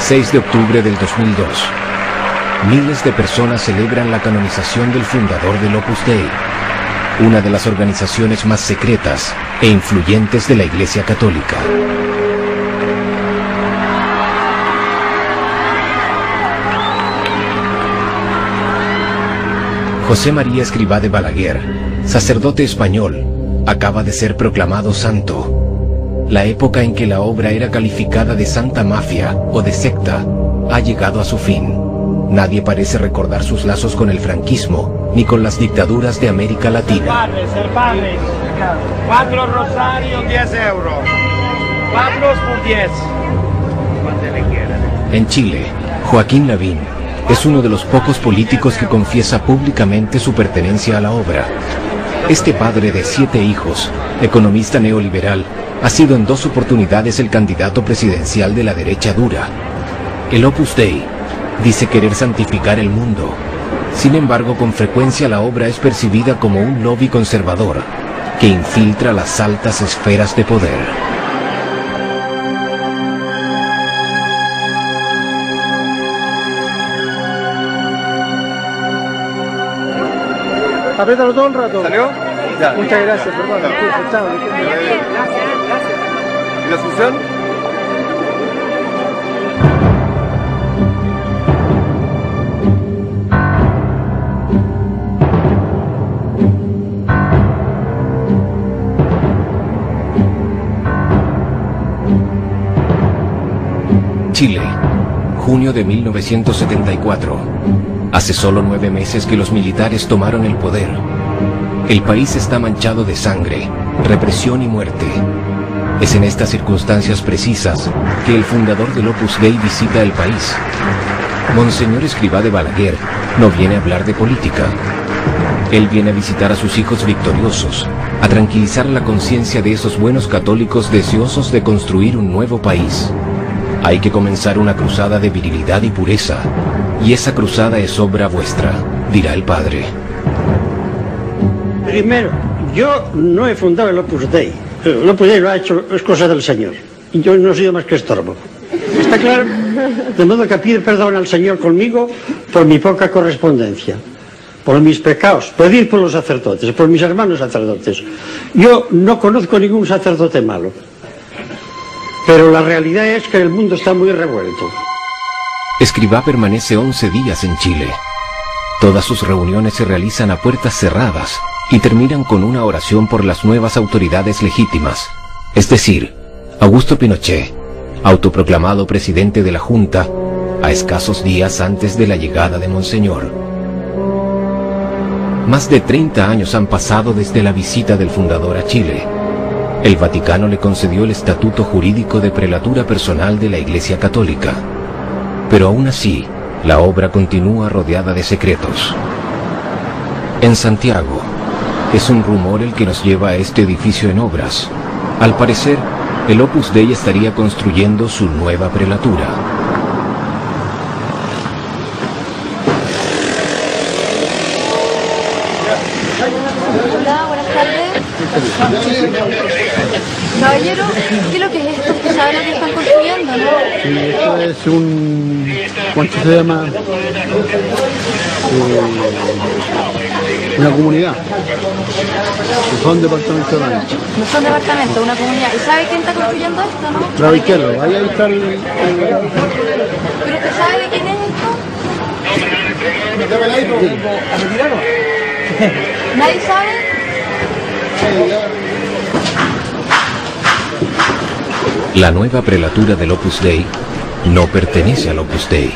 6 de octubre del 2002. Miles de personas celebran la canonización del fundador del Opus Dei, una de las organizaciones más secretas e influyentes de la Iglesia Católica. José María Escrivá de Balaguer, sacerdote español, acaba de ser proclamado santo. La época en que la obra era calificada de santa mafia o de secta ha llegado a su fin. Nadie parece recordar sus lazos con el franquismo ni con las dictaduras de América Latina. Ser padre. 4 rosarios, 10 euros. 4 por 10. Cuánto le quieran. En Chile, Joaquín Lavín es uno de los pocos políticos que confiesa públicamente su pertenencia a la obra. Este padre de 7 hijos, economista neoliberal, ha sido en 2 oportunidades el candidato presidencial de la derecha dura. El Opus Dei dice querer santificar el mundo. Sin embargo, con frecuencia la obra es percibida como un lobby conservador que infiltra las altas esferas de poder. Apriétalo todo el rato. ¿Salió? Ya. Muchas gracias, perdón. Chao. ¿Y la Asunción? Chile, junio de 1974. Hace solo 9 meses que los militares tomaron el poder. El país está manchado de sangre, represión y muerte. Es en estas circunstancias precisas que el fundador del Opus Dei visita el país. Monseñor Escrivá de Balaguer no viene a hablar de política. Él viene a visitar a sus hijos victoriosos, a tranquilizar la conciencia de esos buenos católicos deseosos de construir un nuevo país. Hay que comenzar una cruzada de virilidad y pureza, y esa cruzada es obra vuestra, dirá el padre. Primero, yo no he fundado el Opus Dei. El Opus Dei lo ha hecho, es cosa del Señor. Y yo no he sido más que estorbo. ¿Está claro? De modo que pido perdón al Señor conmigo por mi poca correspondencia, por mis pecados, pedir por los sacerdotes, por mis hermanos sacerdotes. Yo no conozco ningún sacerdote malo. Pero la realidad es que el mundo está muy revuelto. Escrivá permanece 11 días en Chile. Todas sus reuniones se realizan a puertas cerradas y terminan con una oración por las nuevas autoridades legítimas, es decir, Augusto Pinochet, autoproclamado presidente de la Junta, a escasos días antes de la llegada de Monseñor. Más de 30 años han pasado desde la visita del fundador a Chile. El Vaticano le concedió el estatuto jurídico de prelatura personal de la Iglesia Católica. Pero aún así, la obra continúa rodeada de secretos. En Santiago, es un rumor el que nos lleva a este edificio en obras. Al parecer, el Opus Dei estaría construyendo su nueva prelatura. Hola, buenas tardes. Caballero, ¿qué es lo que es esto? ¿Usted sabe lo que están construyendo, no? Sí, esto es un... ¿cuánto se llama? Una comunidad. No son departamentos de Rancho. No son departamentos, una comunidad. ¿Y sabe quién está construyendo esto, no? Lado izquierdo, ahí está el... ¿Pero usted sabe de quién es esto? ¿Nadie sabe? La nueva prelatura del Opus Dei no pertenece al Opus Dei.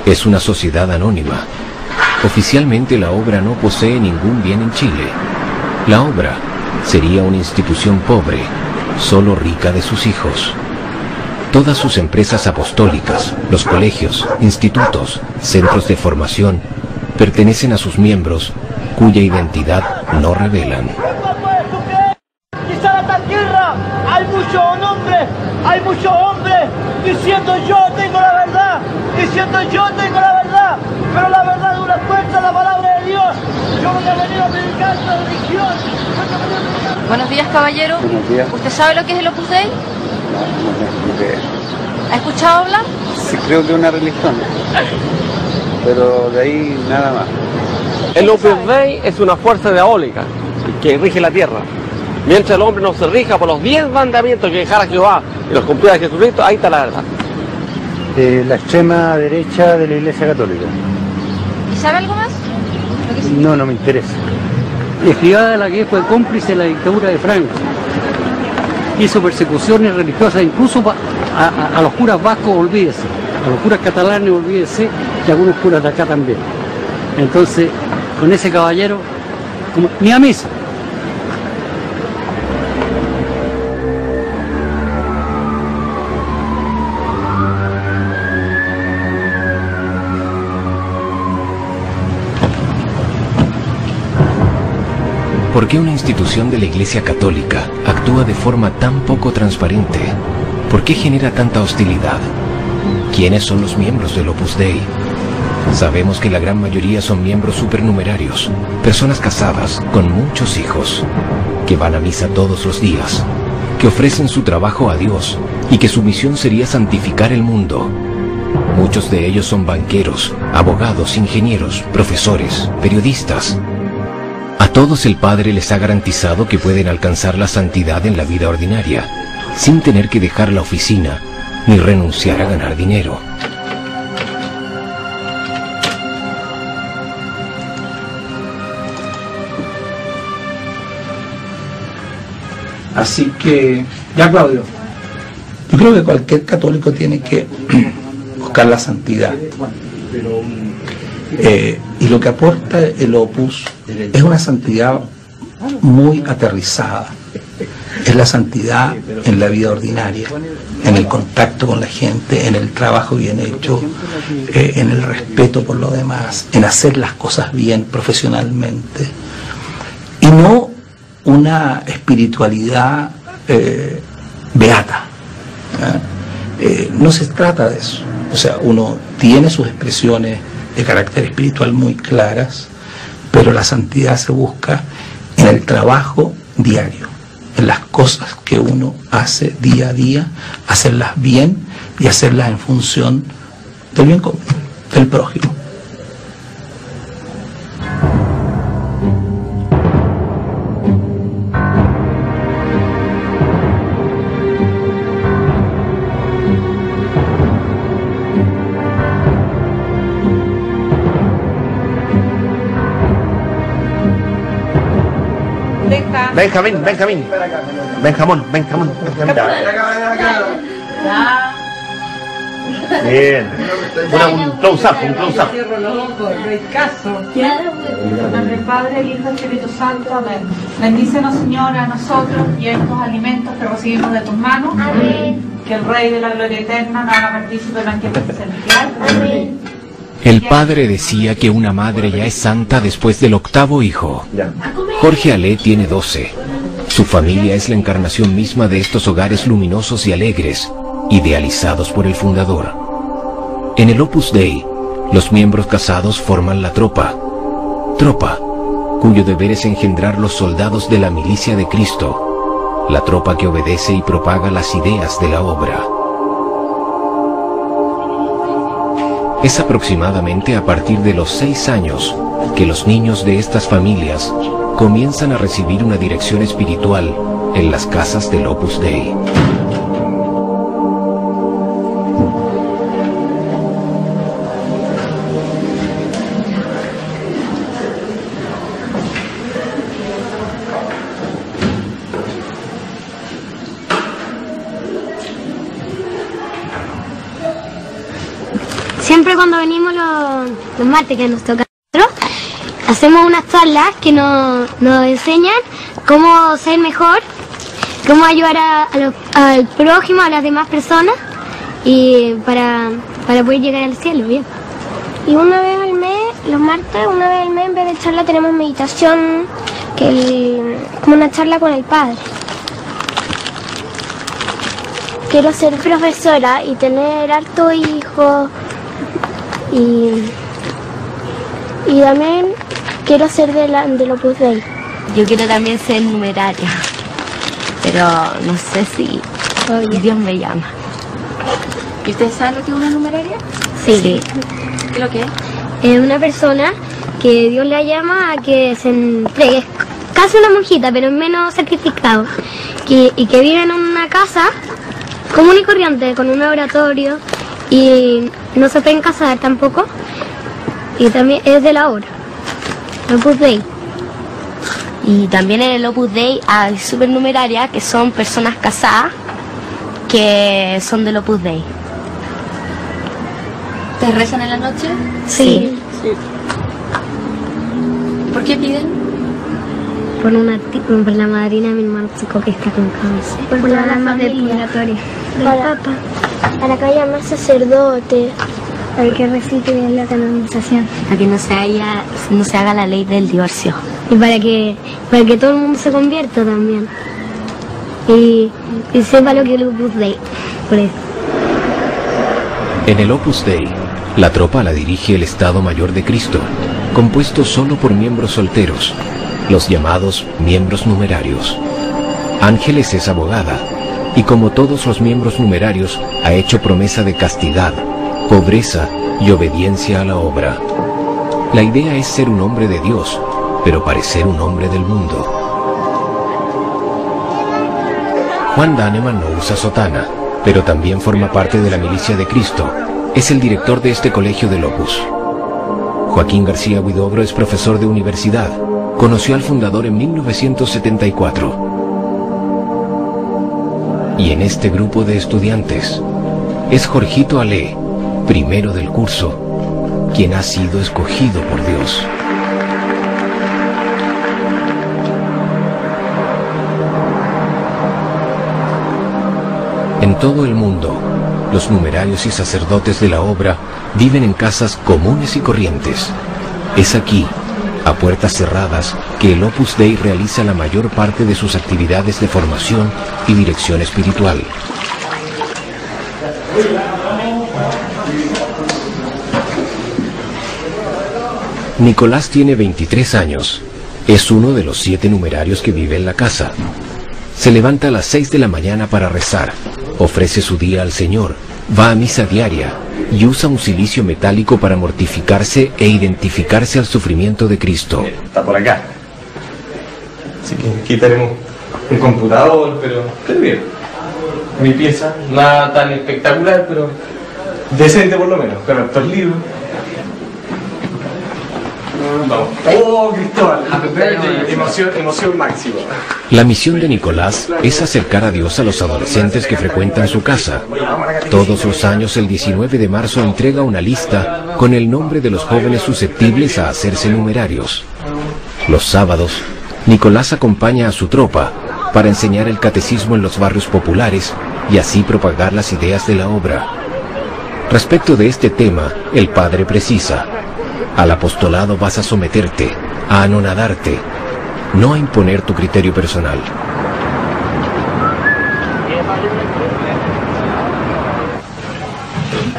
Es una sociedad anónima. Oficialmente la obra no posee ningún bien en Chile. La obra sería una institución pobre, solo rica de sus hijos. Todas sus empresas apostólicas, los colegios, institutos, centros de formación, pertenecen a sus miembros, cuya identidad no revelan. Quizá en esta tierra hay muchos hombres diciendo yo tengo la verdad, pero la verdad es una fuerza, la palabra de Dios. Yo no he venido a predicar esta religión. Buenos días, caballero. Buenos días. ¿Usted sabe lo que es el Opus Dei? No sé qué es. ¿Ha escuchado hablar? Sí, creo que es una religión, pero de ahí nada más. El Opus Dei es una fuerza diabólica que rige la tierra. Mientras el hombre no se rija por los 10 mandamientos que dejara Jehová y los cumpliera Jesucristo, ahí está la verdad. La extrema derecha de la Iglesia Católica. ¿Y sabe algo más? No me interesa. Escribada la que fue cómplice de la dictadura de Franco. Hizo persecuciones religiosas, incluso a los curas vascos, olvídese. A los curas catalanes, olvídese, y a algunos curas de acá también. Entonces, con ese caballero, ni a misa. ¿Por qué una institución de la Iglesia Católica actúa de forma tan poco transparente? ¿Por qué genera tanta hostilidad? ¿Quiénes son los miembros del Opus Dei? Sabemos que la gran mayoría son miembros supernumerarios, personas casadas, con muchos hijos, que van a misa todos los días, que ofrecen su trabajo a Dios y que su misión sería santificar el mundo. Muchos de ellos son banqueros, abogados, ingenieros, profesores, periodistas. A todos el Padre les ha garantizado que pueden alcanzar la santidad en la vida ordinaria, sin tener que dejar la oficina ni renunciar a ganar dinero. Así que, ya Claudio, yo creo que cualquier católico tiene que buscar la santidad. Y lo que aporta el Opus es una santidad muy aterrizada. Es la santidad en la vida ordinaria, en el contacto con la gente, en el trabajo bien hecho, en el respeto por lo demás, en hacer las cosas bien profesionalmente. Y no una espiritualidad beata. No se trata de eso. O sea, uno tiene sus expresiones de carácter espiritual muy claras, pero la santidad se busca en el trabajo diario, en las cosas que uno hace día a día, hacerlas bien y hacerlas en función del bien común, del prójimo. Benjamín. Bien. Un close-up. Del Padre, el Hijo y el Espíritu Santo. Amén. Bendícenos, Señor, a nosotros y a estos alimentos que recibimos de tus manos. Amén. Que el Rey de la Gloria Eterna nos haga partícipe del banquete celestial. Amén. El padre decía que una madre ya es santa después del 8º hijo. Jorge Alé tiene 12. Su familia es la encarnación misma de estos hogares luminosos y alegres, idealizados por el fundador. En el Opus Dei, los miembros casados forman la tropa, cuyo deber es engendrar los soldados de la milicia de Cristo, la tropa que obedece y propaga las ideas de la obra. Es aproximadamente a partir de los 6 años que los niños de estas familias comienzan a recibir una dirección espiritual en las casas del Opus Dei. Siempre cuando venimos los martes que nos toca a nosotros, hacemos unas charlas que nos enseñan cómo ser mejor, cómo ayudar al prójimo, a las demás personas y para poder llegar al cielo, bien. Y una vez al mes, los martes, una vez al mes en vez de charla tenemos meditación, como una charla con el Padre. Quiero ser profesora y tener harto hijos. Y también quiero ser del Opus Dei. Yo quiero también ser numeraria, pero no sé si Dios me llama. ¿Y ustedes saben lo que es una numeraria? Sí. ¿Qué es lo que es? Es una persona que Dios la llama a que se entregue. Es casi una monjita, pero menos sacrificado. Y que vive en una casa común y corriente, con un oratorio. Y no se pueden casar tampoco. Y también es de la obra. Opus Dei. Y también en el Opus Dei hay supernumerarias que son personas casadas que son del Opus Dei. ¿Ustedes rezan en la noche? Sí. ¿Por qué piden? Por la madrina de mi hermano chico que está con cáncer. Por las almas del purgatorio. Del Papa. Para que haya más sacerdotes. Para que recite bien la canonización. Para que no se haga la ley del divorcio. Y para que todo el mundo se convierta también. Y sepa lo que es el Opus Dei. Por eso. En el Opus Dei, la tropa la dirige el Estado Mayor de Cristo, compuesto solo por miembros solteros, los llamados miembros numerarios. Ángeles es abogada, y como todos los miembros numerarios, ha hecho promesa de castidad, pobreza y obediencia a la obra. La idea es ser un hombre de Dios, pero parecer un hombre del mundo. Juan Daneman no usa sotana, pero también forma parte de la milicia de Cristo. Es el director de este colegio del Opus. Joaquín García Huidobro es profesor de universidad. Conoció al fundador en 1974. Y en este grupo de estudiantes es Jorgito Ale, primero del curso, quien ha sido escogido por Dios. En todo el mundo, los numerarios y sacerdotes de la obra viven en casas comunes y corrientes. Es aquí, a puertas cerradas, que el Opus Dei realiza la mayor parte de sus actividades de formación y dirección espiritual. Nicolás tiene 23 años. Es uno de los 7 numerarios que vive en la casa. Se levanta a las 6 de la mañana para rezar, ofrece su día al Señor, va a misa diaria y usa un cilicio metálico para mortificarse e identificarse al sufrimiento de Cristo. Está por acá. Así que aquí tenemos un computador, pero bien. Mi pieza, nada tan espectacular, pero decente por lo menos, con estos libros. Vamos. ¡Oh, Cristóbal! Emoción máxima. La misión de Nicolás es acercar a Dios a los adolescentes que frecuentan su casa. Todos los años, el 19 de marzo, entrega una lista con el nombre de los jóvenes susceptibles a hacerse numerarios. Los sábados, Nicolás acompaña a su tropa para enseñar el catecismo en los barrios populares y así propagar las ideas de la obra. Respecto de este tema, el padre precisa: al apostolado vas a someterte, a anonadarte, no a imponer tu criterio personal.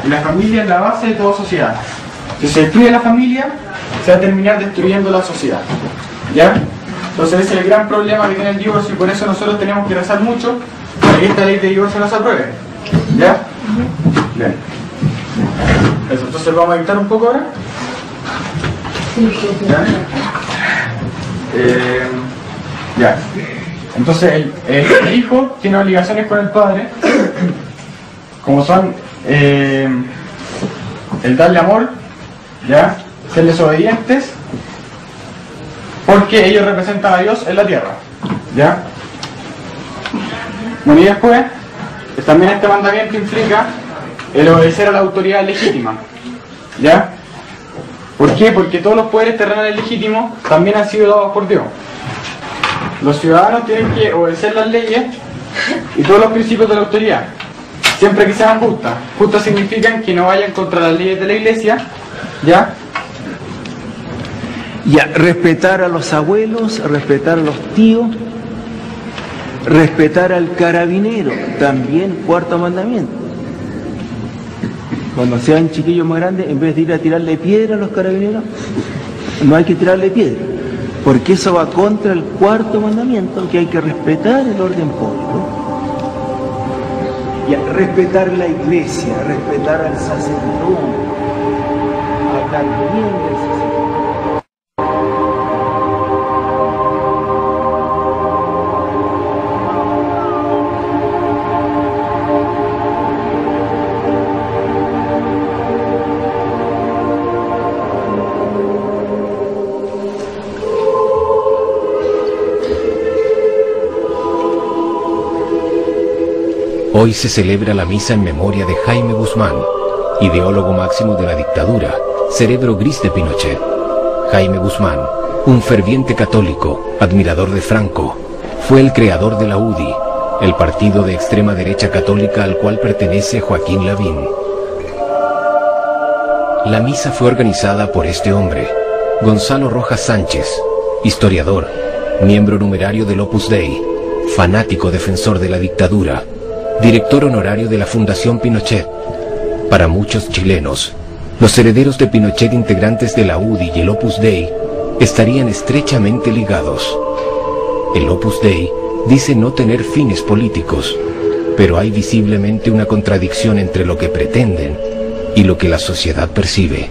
La familia es la base de toda sociedad. Si se destruye la familia, se va a terminar destruyendo la sociedad. ¿Ya? Entonces ese es el gran problema que tiene el divorcio y por eso nosotros tenemos que rezar mucho para que esta ley de divorcio no se apruebe. ¿Ya? Bien. Eso, entonces vamos a dictar un poco ahora. ¿Ya? Ya. Entonces el hijo tiene obligaciones con el padre, como son el darle amor, ¿ya? Serles obedientes, porque ellos representan a Dios en la tierra, ¿ya? Bueno, y después también este mandamiento implica el obedecer a la autoridad legítima, ¿ya? ¿Por qué? Porque todos los poderes terrenales legítimos también han sido dados por Dios. Los ciudadanos tienen que obedecer las leyes y todos los principios de la autoridad, siempre que sean justas. Justas significan que no vayan contra las leyes de la iglesia, ¿ya? Ya, respetar a los abuelos, respetar a los tíos, respetar al carabinero, también cuarto mandamiento. Cuando sean chiquillos más grandes, en vez de ir a tirarle piedra a los carabineros, no hay que tirarle piedra, porque eso va contra el cuarto mandamiento, que hay que respetar el orden público. Y respetar la iglesia, respetar al sacerdote, hablar bien del sacerdote. Hoy se celebra la misa en memoria de Jaime Guzmán, ideólogo máximo de la dictadura, cerebro gris de Pinochet. Jaime Guzmán, un ferviente católico, admirador de Franco, fue el creador de la UDI, el partido de extrema derecha católica al cual pertenece Joaquín Lavín. La misa fue organizada por este hombre, Gonzalo Rojas Sánchez, historiador, miembro numerario del Opus Dei, fanático defensor de la dictadura, director honorario de la Fundación Pinochet. Para muchos chilenos, los herederos de Pinochet integrantes de la UDI y el Opus Dei estarían estrechamente ligados. El Opus Dei dice no tener fines políticos, pero hay visiblemente una contradicción entre lo que pretenden y lo que la sociedad percibe.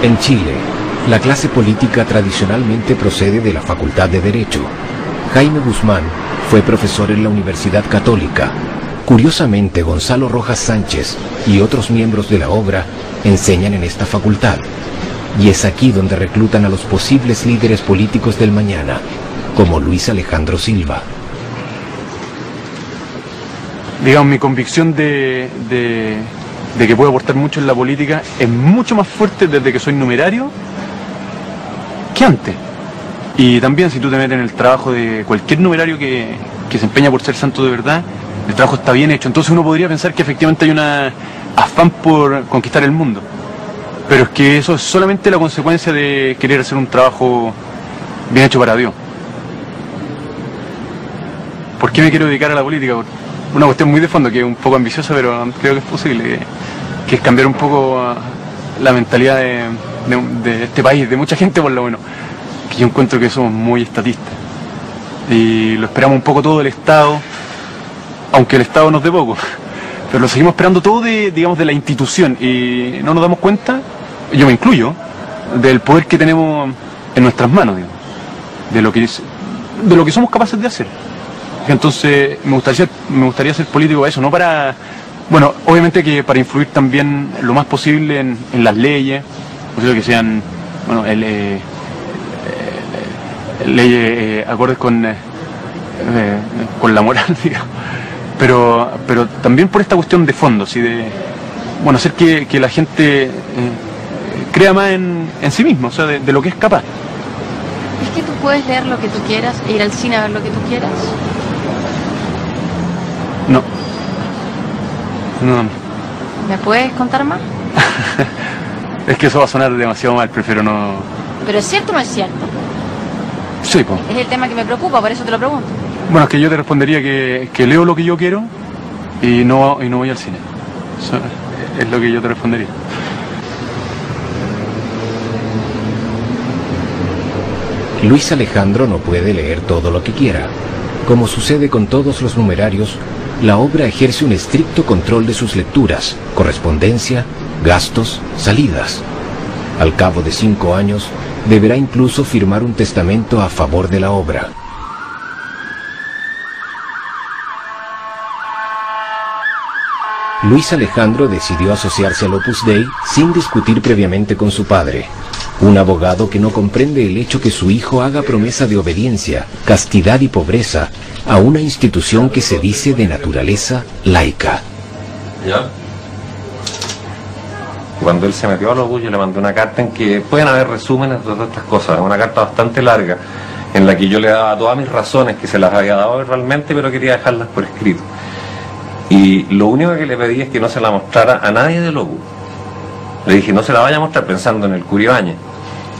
En Chile, la clase política tradicionalmente procede de la Facultad de Derecho. Jaime Guzmán fue profesor en la Universidad Católica. Curiosamente, Gonzalo Rojas Sánchez y otros miembros de la obra enseñan en esta facultad. Y es aquí donde reclutan a los posibles líderes políticos del mañana, como Luis Alejandro Silva. Digamos, mi convicción de que puedo aportar mucho en la política es mucho más fuerte desde que soy numerario que antes. Y también si tú te metes en el trabajo de cualquier numerario que se empeña por ser santo de verdad, el trabajo está bien hecho. Entonces uno podría pensar que efectivamente hay una afán por conquistar el mundo. Pero es que eso es solamente la consecuencia de querer hacer un trabajo bien hecho para Dios. ¿Por qué me quiero dedicar a la política? Una cuestión muy de fondo, que es un poco ambiciosa, pero creo que es posible, que es cambiar un poco la mentalidad de este país, de mucha gente por lo menos, que yo encuentro que somos muy estatistas. Y lo esperamos un poco todo del Estado, aunque el Estado nos dé poco, pero lo seguimos esperando todo digamos, de la institución, y no nos damos cuenta, yo me incluyo, del poder que tenemos en nuestras manos, digamos, de lo que somos capaces de hacer. Entonces me gustaría ser político para eso, no para, bueno, obviamente que para influir también lo más posible en las leyes, posible que sean, bueno, leyes acordes con la moral, digamos, pero también por esta cuestión de fondo, ¿sí? De, bueno, hacer que la gente crea más en sí mismo, o sea, de lo que es capaz. ¿Es que tú puedes leer lo que tú quieras e ir al cine a ver lo que tú quieras? No. ¿Me puedes contar más? Es que eso va a sonar demasiado mal, prefiero no... ¿Pero es cierto o no es cierto? Sí, pues. Es el tema que me preocupa, por eso te lo pregunto. Bueno, es que yo te respondería que leo lo que yo quiero y no voy al cine. Eso es lo que yo te respondería. Luis Alejandro no puede leer todo lo que quiera. Como sucede con todos los numerarios, la obra ejerce un estricto control de sus lecturas, correspondencia, gastos, salidas. Al cabo de 5 años, deberá incluso firmar un testamento a favor de la obra. Luis Alejandro decidió asociarse al Opus Dei sin discutir previamente con su padre, un abogado que no comprende el hecho que su hijo haga promesa de obediencia, castidad y pobreza a una institución que se dice de naturaleza laica. ¿Ya? Cuando él se metió al Opus, yo le mandé una carta en que pueden haber resúmenes de todas estas cosas, una carta bastante larga, en la que yo le daba todas mis razones, que se las había dado realmente, pero quería dejarlas por escrito. Y lo único que le pedí es que no se la mostrara a nadie del Opus. Le dije, no se la vaya a mostrar, pensando en el Cura Ibáñez,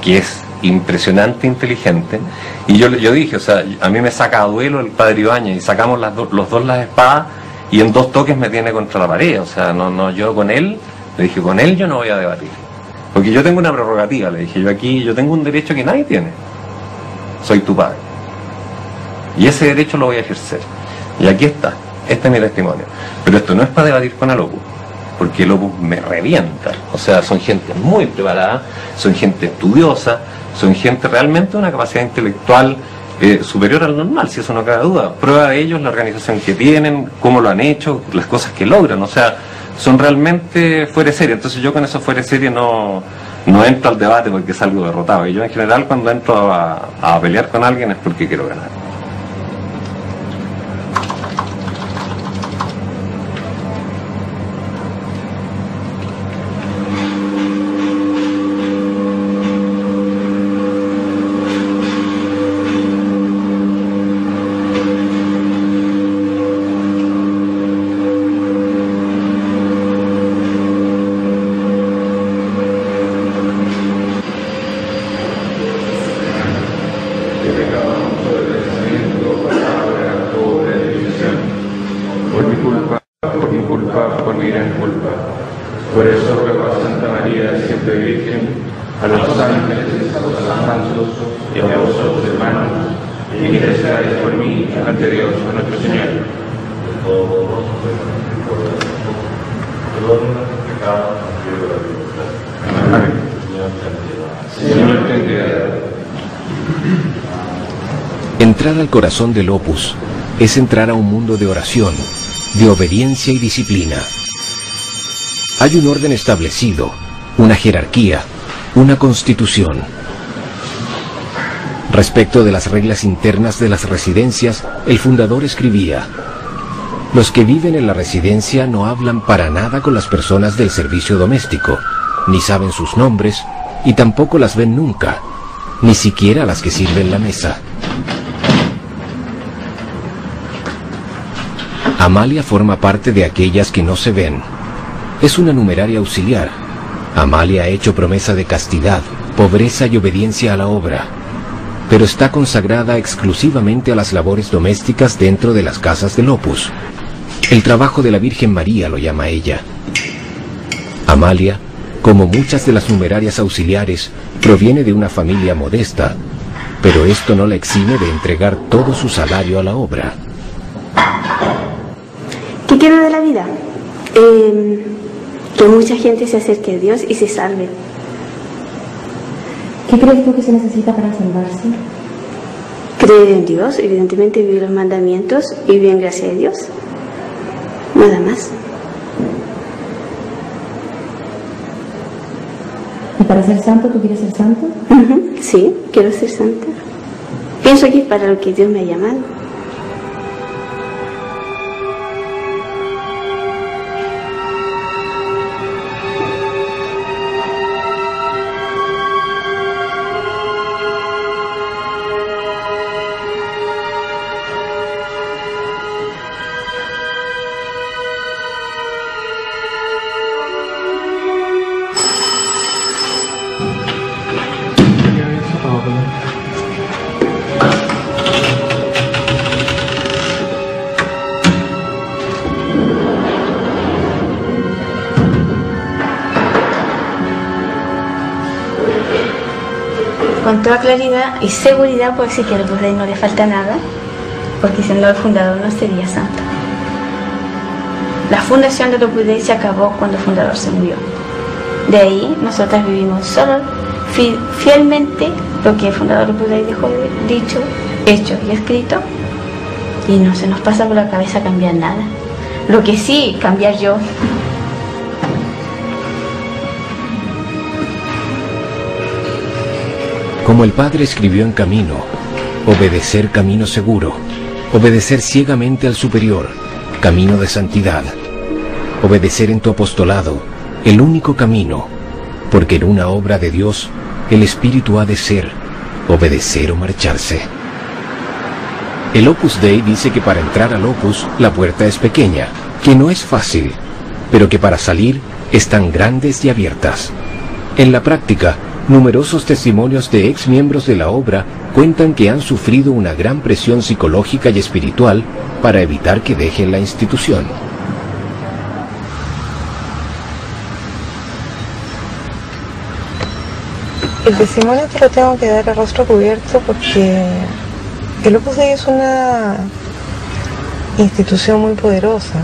que es impresionante, inteligente. Y yo dije, o sea, a mí me saca a duelo el padre Ibáñez, y sacamos los dos las espadas, y en 2 toques me tiene contra la pared. O sea, no, yo con él, le dije, con él yo no voy a debatir. Porque yo tengo una prerrogativa, le dije, yo tengo un derecho que nadie tiene. soy tu padre. Y ese derecho lo voy a ejercer. Y aquí está, este es mi testimonio. Pero esto no es para debatir con el Opus, porque el Opus me revienta. O sea, son gente muy preparada, son gente estudiosa, son gente realmente de una capacidad intelectual superior al normal, si eso no cabe duda. Prueba de ello es la organización que tienen, cómo lo han hecho, las cosas que logran. O sea, son realmente fuera de serie. Entonces yo con eso fuera de serie no entro al debate porque salgo derrotado. Y yo en general cuando entro a pelear con alguien es porque quiero ganar. Entrar al corazón del Opus es entrar a un mundo de oración, de obediencia y disciplina. Hay un orden establecido, una jerarquía, una constitución. Respecto de las reglas internas de las residencias, el fundador escribía: los que viven en la residencia no hablan para nada con las personas del servicio doméstico, ni saben sus nombres, y tampoco las ven nunca, ni siquiera las que sirven la mesa. Amalia forma parte de aquellas que no se ven. Es una numeraria auxiliar. Amalia ha hecho promesa de castidad, pobreza y obediencia a la obra, pero está consagrada exclusivamente a las labores domésticas dentro de las casas del Opus. El trabajo de la Virgen María lo llama ella. Amalia, como muchas de las numerarias auxiliares, proviene de una familia modesta, pero esto no la exime de entregar todo su salario a la obra. ¿Qué quiero de la vida? Que mucha gente se acerque a Dios y se salve. ¿Qué crees tú que se necesita para salvarse? Creer en Dios, evidentemente vivir los mandamientos y vivir en gracia de Dios. Nada más. ¿Y para ser santo tú quieres ser santo? Sí, quiero ser santa. Pienso que es para lo que Dios me ha llamado. Con toda claridad y seguridad puedo decir que al Opus Dei no le falta nada, porque si no el fundador no sería santo. La fundación del Opus Dei se acabó cuando el fundador se murió. De ahí nosotras vivimos solo fielmente lo que el fundador del Opus Dei dejó dicho, hecho y escrito, y no se nos pasa por la cabeza cambiar nada. Lo que sí, cambiar yo. Como el Padre escribió en Camino, obedecer camino seguro, obedecer ciegamente al superior, camino de santidad, obedecer en tu apostolado, el único camino, porque en una obra de Dios el Espíritu ha de ser, obedecer o marcharse. El Opus Dei dice que para entrar al Opus la puerta es pequeña, que no es fácil, pero que para salir están grandes y abiertas. En la práctica, numerosos testimonios de ex miembros de la obra cuentan que han sufrido una gran presión psicológica y espiritual para evitar que dejen la institución. El testimonio te lo tengo que dar a rostro cubierto porque el Opus Dei es una institución muy poderosa.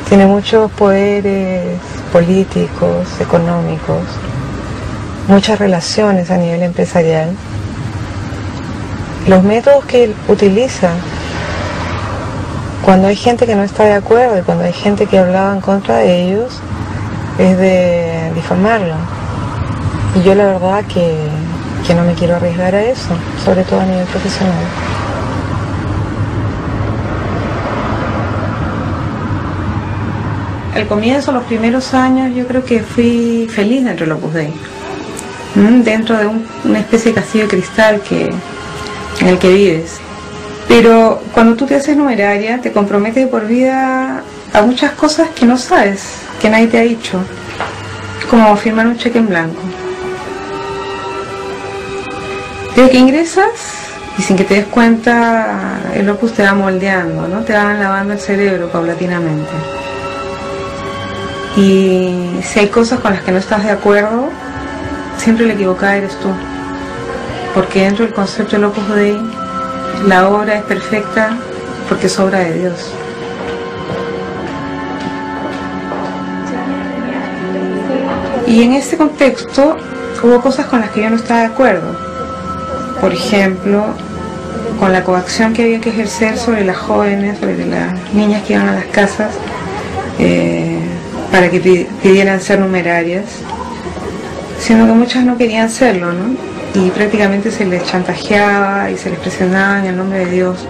Tiene muchos poderes políticos, económicos, muchas relaciones a nivel empresarial. Los métodos que él utiliza cuando hay gente que no está de acuerdo y cuando hay gente que hablaba en contra de ellos es de difamarlo. Y yo la verdad que no me quiero arriesgar a eso, sobre todo a nivel profesional. Al comienzo, los primeros años, yo creo que fui feliz dentro del Opus Dei. Dentro de una especie de castillo de cristal en el que vives. Pero cuando tú te haces numeraria, te comprometes por vida a muchas cosas que no sabes, que nadie te ha dicho. Como firmar un cheque en blanco. Desde que ingresas, y sin que te des cuenta, el Opus te va moldeando, ¿no? Te van lavando el cerebro paulatinamente. Y si hay cosas con las que no estás de acuerdo, siempre la equivocada eres tú. Porque dentro del concepto del Opus Dei, la obra es perfecta porque es obra de Dios. Y en ese contexto hubo cosas con las que yo no estaba de acuerdo. Por ejemplo, con la coacción que había que ejercer sobre las jóvenes, sobre las niñas que iban a las casas para que pidieran ser numerarias, sino que muchas no querían serlo, ¿no? Y prácticamente se les chantajeaba y se les presionaba en el nombre de Dios.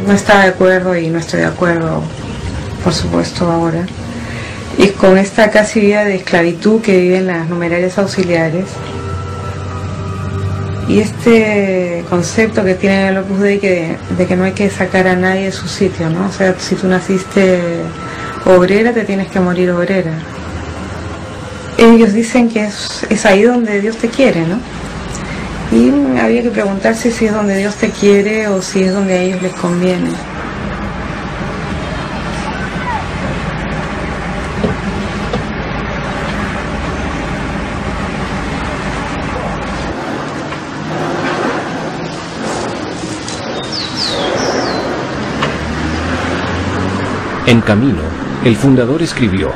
No estaba de acuerdo y no estoy de acuerdo, por supuesto, ahora. Y con esta casi vida de esclavitud que viven las numerarias auxiliares, y este concepto que tiene el Opus Dei de que no hay que sacar a nadie de su sitio, ¿no? O sea, si tú naciste obrera, te tienes que morir obrera. Ellos dicen que es ahí donde Dios te quiere, ¿no? Y había que preguntarse si es donde Dios te quiere o si es donde a ellos les conviene. En Camino, el fundador escribió: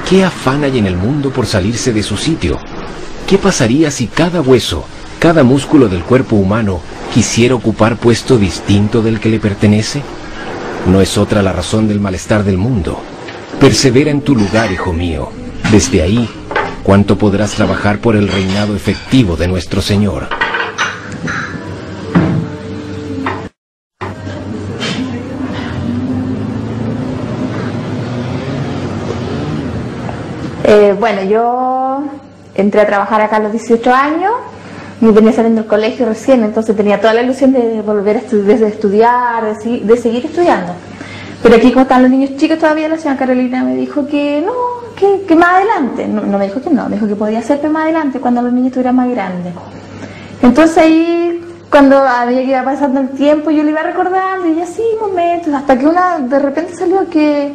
¿qué afán hay en el mundo por salirse de su sitio? ¿Qué pasaría si cada hueso, cada músculo del cuerpo humano quisiera ocupar puesto distinto del que le pertenece? No es otra la razón del malestar del mundo. Persevera en tu lugar, hijo mío. Desde ahí, ¿cuánto podrás trabajar por el reinado efectivo de nuestro Señor? Bueno, yo entré a trabajar acá a los 18 años y venía saliendo del colegio recién, entonces tenía toda la ilusión de volver a estudiar, de seguir estudiando. Pero aquí, como están los niños chicos todavía, la señora Carolina me dijo que no, que más adelante. No me dijo que no, me dijo que podía hacerme más adelante cuando los niños estuvieran más grandes. Entonces ahí, cuando a medida que iba pasando el tiempo, yo le iba recordando y así momentos, hasta que de repente salió que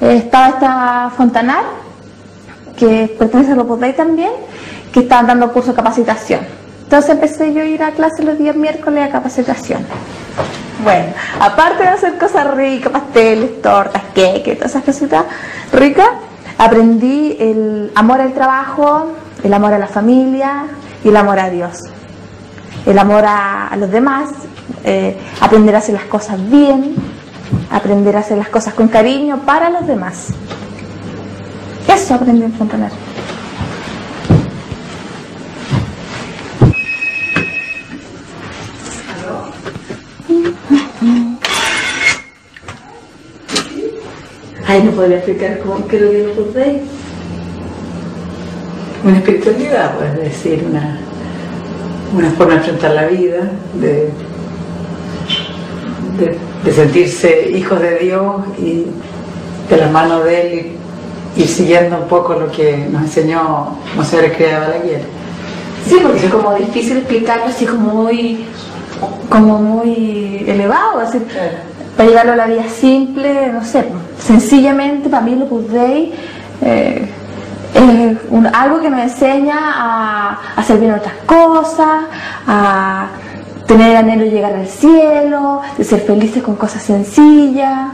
estaba esta Fontanar, que pertenece al Opus Dei también, que estaban dando curso de capacitación. Entonces empecé yo a ir a clase los días miércoles a capacitación. Bueno, aparte de hacer cosas ricas, pasteles, tortas, queques, todas esas cositas ricas, aprendí el amor al trabajo, el amor a la familia y el amor a Dios. El amor a los demás, aprender a hacer las cosas bien, aprender a hacer las cosas con cariño para los demás. Eso aprendí en Fontanar. Ay, no podría explicar cómo que lo que lo Dei. Una espiritualidad, pues, es decir, una forma de enfrentar la vida, de sentirse hijos de Dios y de la mano de Él y siguiendo un poco lo que nos enseñó Monseñor Escrivá de Balaguer. Sí, porque es como difícil explicarlo así como muy elevado, así. para llevarlo a la vida simple, no sé, sencillamente para mí el Opus Dei es algo que nos enseña a hacer bien otras cosas, a tener el anhelo de llegar al cielo, de ser felices con cosas sencillas.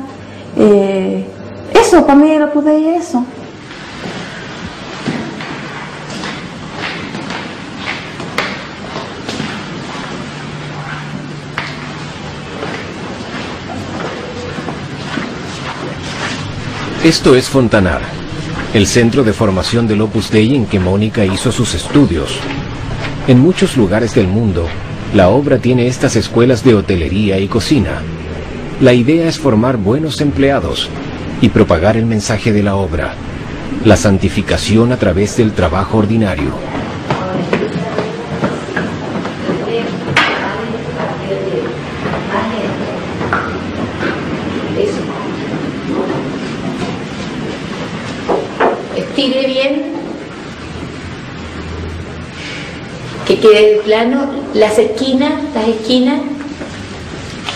Eso, para mí el Opus Dei es eso. Esto es Fontanar, el centro de formación del Opus Dei en que Mónica hizo sus estudios. En muchos lugares del mundo, la obra tiene estas escuelas de hotelería y cocina. La idea es formar buenos empleados y propagar el mensaje de la obra, la santificación a través del trabajo ordinario. Estire bien, que quede plano, las esquinas,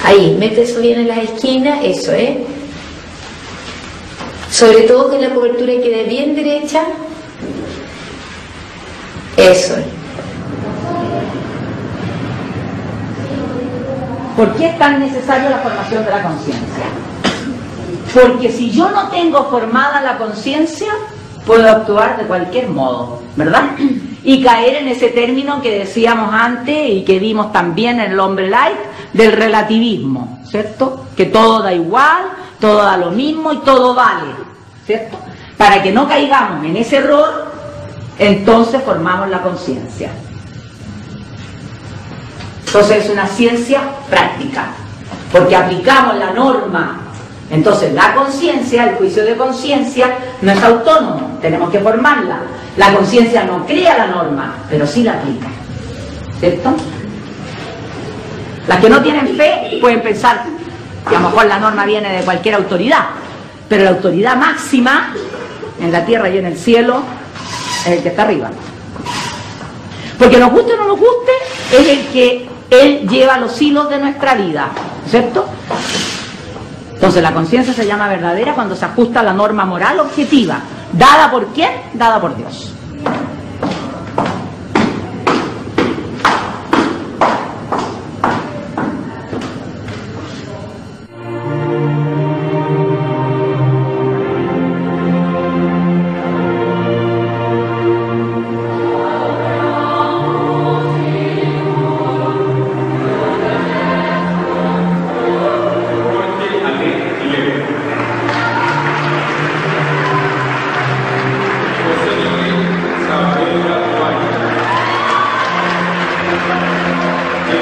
ahí, mete eso bien en las esquinas, eso, sobre todo que la cobertura quede bien derecha, eso. ¿Por qué es tan necesaria la formación de la conciencia? Porque si yo no tengo formada la conciencia, puedo actuar de cualquier modo, ¿verdad? Y caer en ese término que decíamos antes y que vimos también en el hombre light, del relativismo, ¿cierto? Que todo da igual, todo da lo mismo y todo vale, ¿cierto? Para que no caigamos en ese error, entonces formamos la conciencia. Entonces es una ciencia práctica, porque aplicamos la norma. Entonces la conciencia, el juicio de conciencia, no es autónomo, tenemos que formarla. La conciencia no crea la norma, pero sí la aplica, ¿cierto? Las que no tienen fe pueden pensar que a lo mejor la norma viene de cualquier autoridad, pero la autoridad máxima en la tierra y en el cielo es el que está arriba. Porque nos guste o no nos guste, es el que Él lleva los hilos de nuestra vida, ¿cierto? Entonces la conciencia se llama verdadera cuando se ajusta a la norma moral objetiva. ¿Dada por quién? Dada por Dios.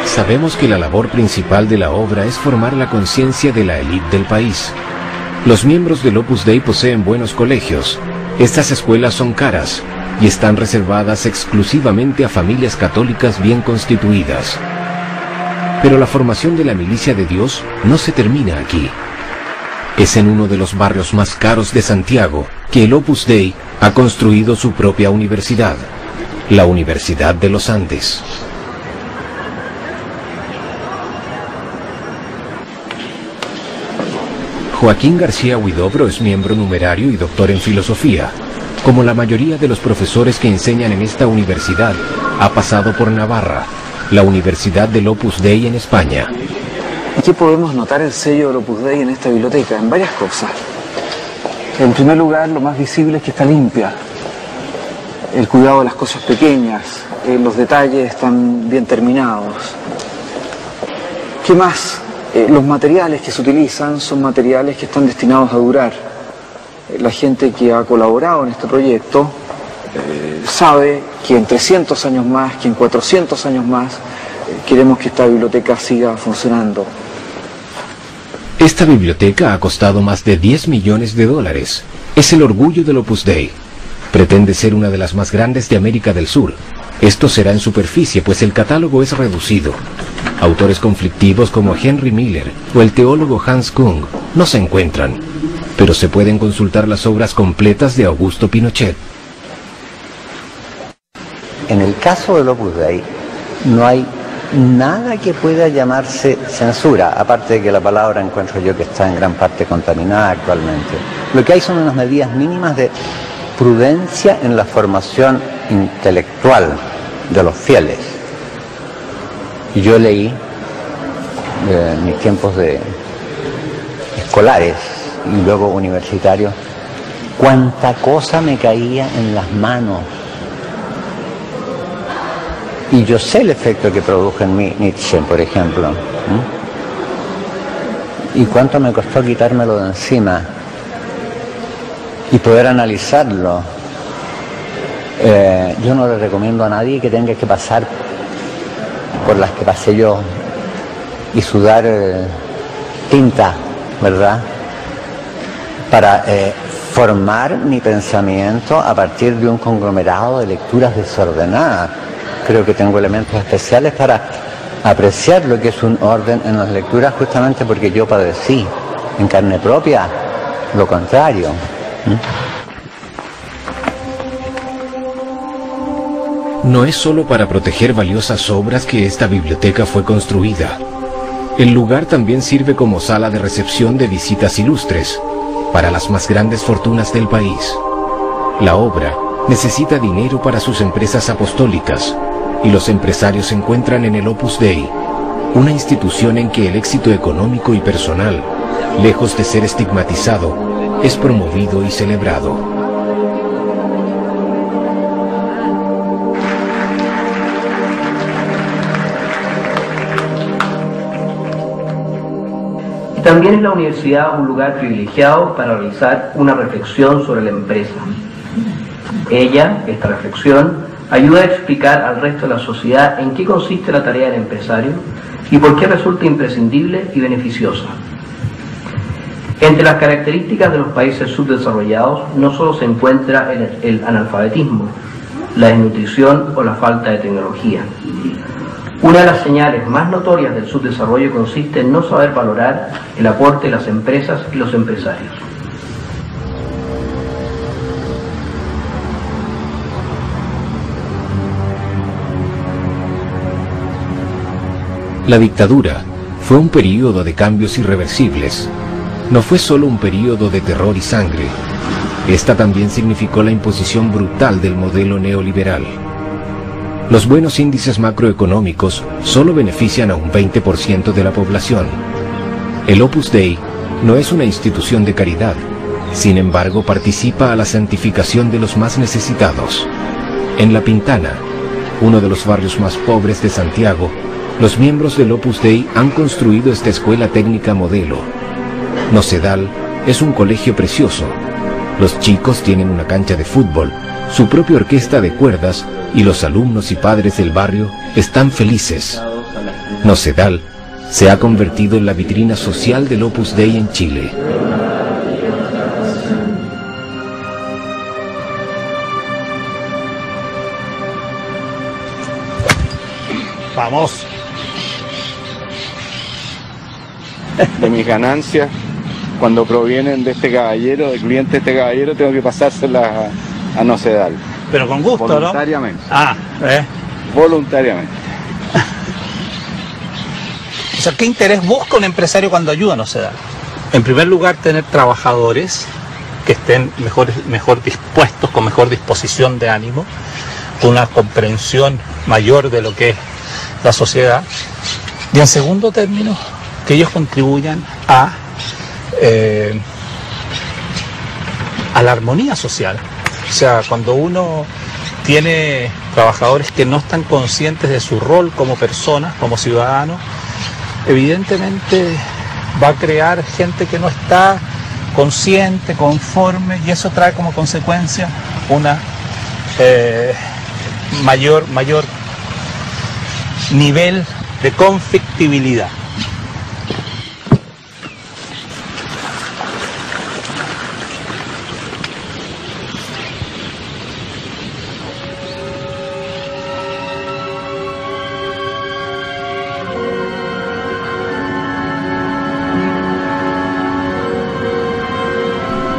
Sabemos que la labor principal de la obra es formar la conciencia de la élite del país. Los miembros del Opus Dei poseen buenos colegios. Estas escuelas son caras y están reservadas exclusivamente a familias católicas bien constituidas. Pero la formación de la milicia de Dios no se termina aquí. Es en uno de los barrios más caros de Santiago que el Opus Dei ha construido su propia universidad, la Universidad de los Andes. Joaquín García Huidobro es miembro numerario y doctor en filosofía. Como la mayoría de los profesores que enseñan en esta universidad, ha pasado por Navarra, la Universidad del Opus Dei en España. Aquí podemos notar el sello del Opus Dei en esta biblioteca, en varias cosas. En primer lugar, lo más visible es que está limpia. El cuidado de las cosas pequeñas, los detalles están bien terminados. ¿Qué más? Los materiales que se utilizan son materiales que están destinados a durar. La gente que ha colaborado en este proyecto sabe que en 300 años más, que en 400 años más, queremos que esta biblioteca siga funcionando. Esta biblioteca ha costado más de $10 millones. Es el orgullo del Opus Dei. Pretende ser una de las más grandes de América del Sur. Esto será en superficie, pues el catálogo es reducido. Autores conflictivos como Henry Miller o el teólogo Hans Kung no se encuentran, pero se pueden consultar las obras completas de Augusto Pinochet. En el caso del Opus Dei no hay nada que pueda llamarse censura, aparte de que la palabra encuentro yo que está en gran parte contaminada actualmente. Lo que hay son unas medidas mínimas de prudencia en la formación intelectual de los fieles. Y yo leí en mis tiempos de escolares y luego universitarios, cuánta cosa me caía en las manos. Y yo sé el efecto que produjo en mí Nietzsche, por ejemplo. Y cuánto me costó quitármelo de encima y poder analizarlo. Yo no le recomiendo a nadie que tenga que pasar por las que pasé yo y sudar tinta, ¿verdad? Para formar mi pensamiento a partir de un conglomerado de lecturas desordenadas. Creo que tengo elementos especiales para apreciar lo que es un orden en las lecturas, justamente porque yo padecí en carne propia lo contrario. No es solo para proteger valiosas obras que esta biblioteca fue construida. El lugar también sirve como sala de recepción de visitas ilustres para las más grandes fortunas del país. La obra necesita dinero para sus empresas apostólicas y los empresarios encuentran en el Opus Dei una institución en que el éxito económico y personal, lejos de ser estigmatizado, es promovido y celebrado. También es la universidad un lugar privilegiado para realizar una reflexión sobre la empresa. Esta reflexión, ayuda a explicar al resto de la sociedad en qué consiste la tarea del empresario y por qué resulta imprescindible y beneficiosa. Entre las características de los países subdesarrollados no solo se encuentra el analfabetismo, la desnutrición o la falta de tecnología. Una de las señales más notorias del subdesarrollo consiste en no saber valorar el aporte de las empresas y los empresarios. La dictadura fue un período de cambios irreversibles. No fue solo un período de terror y sangre. Esta también significó la imposición brutal del modelo neoliberal. Los buenos índices macroeconómicos solo benefician a un 20% de la población. El Opus Dei no es una institución de caridad, sin embargo participa a la santificación de los más necesitados. En La Pintana, uno de los barrios más pobres de Santiago, los miembros del Opus Dei han construido esta escuela técnica modelo. Nocedal es un colegio precioso. Los chicos tienen una cancha de fútbol, su propia orquesta de cuerdas y los alumnos y padres del barrio están felices. Nocedal se ha convertido en la vitrina social del Opus Dei en Chile. Vamos. De mis ganancias, cuando provienen de este caballero, del cliente de este caballero, tengo que pasárselas a Nocedal. Pero con gusto, voluntariamente. ¿no? Ah, voluntariamente. O sea, ¿qué interés busca un empresario cuando ayuda a Nocedal? En primer lugar, tener trabajadores que estén mejor dispuestos, con mejor disposición de ánimo, con una comprensión mayor de lo que es la sociedad. Y en segundo término, que ellos contribuyan a la armonía social. O sea, cuando uno tiene trabajadores que no están conscientes de su rol como personas, como ciudadanos, evidentemente va a crear gente que no está consciente, conforme, y eso trae como consecuencia una mayor nivel de conflictibilidad.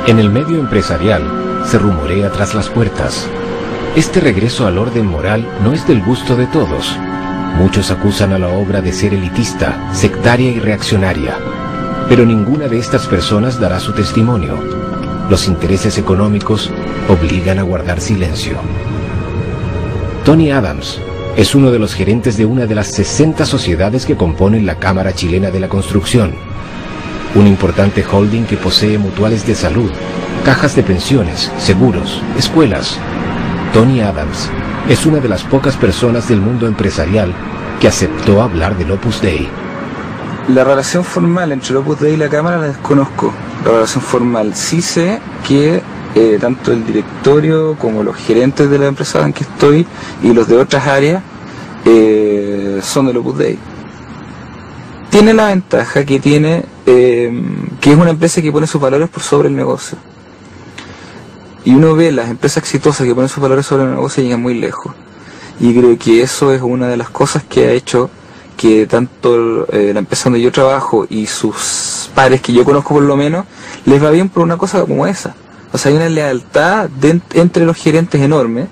En el medio empresarial se rumorea tras las puertas. Este regreso al orden moral no es del gusto de todos. Muchos acusan a la obra de ser elitista, sectaria y reaccionaria, pero ninguna de estas personas dará su testimonio. Los intereses económicos obligan a guardar silencio. Tony Adams es uno de los gerentes de una de las 60 sociedades que componen la Cámara Chilena de la Construcción, un importante holding que posee mutuales de salud, cajas de pensiones, seguros, escuelas. Tony Adams es una de las pocas personas del mundo empresarial que aceptó hablar del Opus Dei. La relación formal entre el Opus Dei y la Cámara la desconozco. La relación formal sí sé que tanto el directorio como los gerentes de la empresa en que estoy y los de otras áreas son del Opus Dei. Tiene la ventaja que tiene que es una empresa que pone sus valores por sobre el negocio. Y uno ve las empresas exitosas que ponen sus valores sobre el negocio y llegan muy lejos. Y creo que eso es una de las cosas que ha hecho que tanto la empresa donde yo trabajo y sus pares que yo conozco por lo menos, les va bien por una cosa como esa. O sea, hay una lealtad entre los gerentes enorme,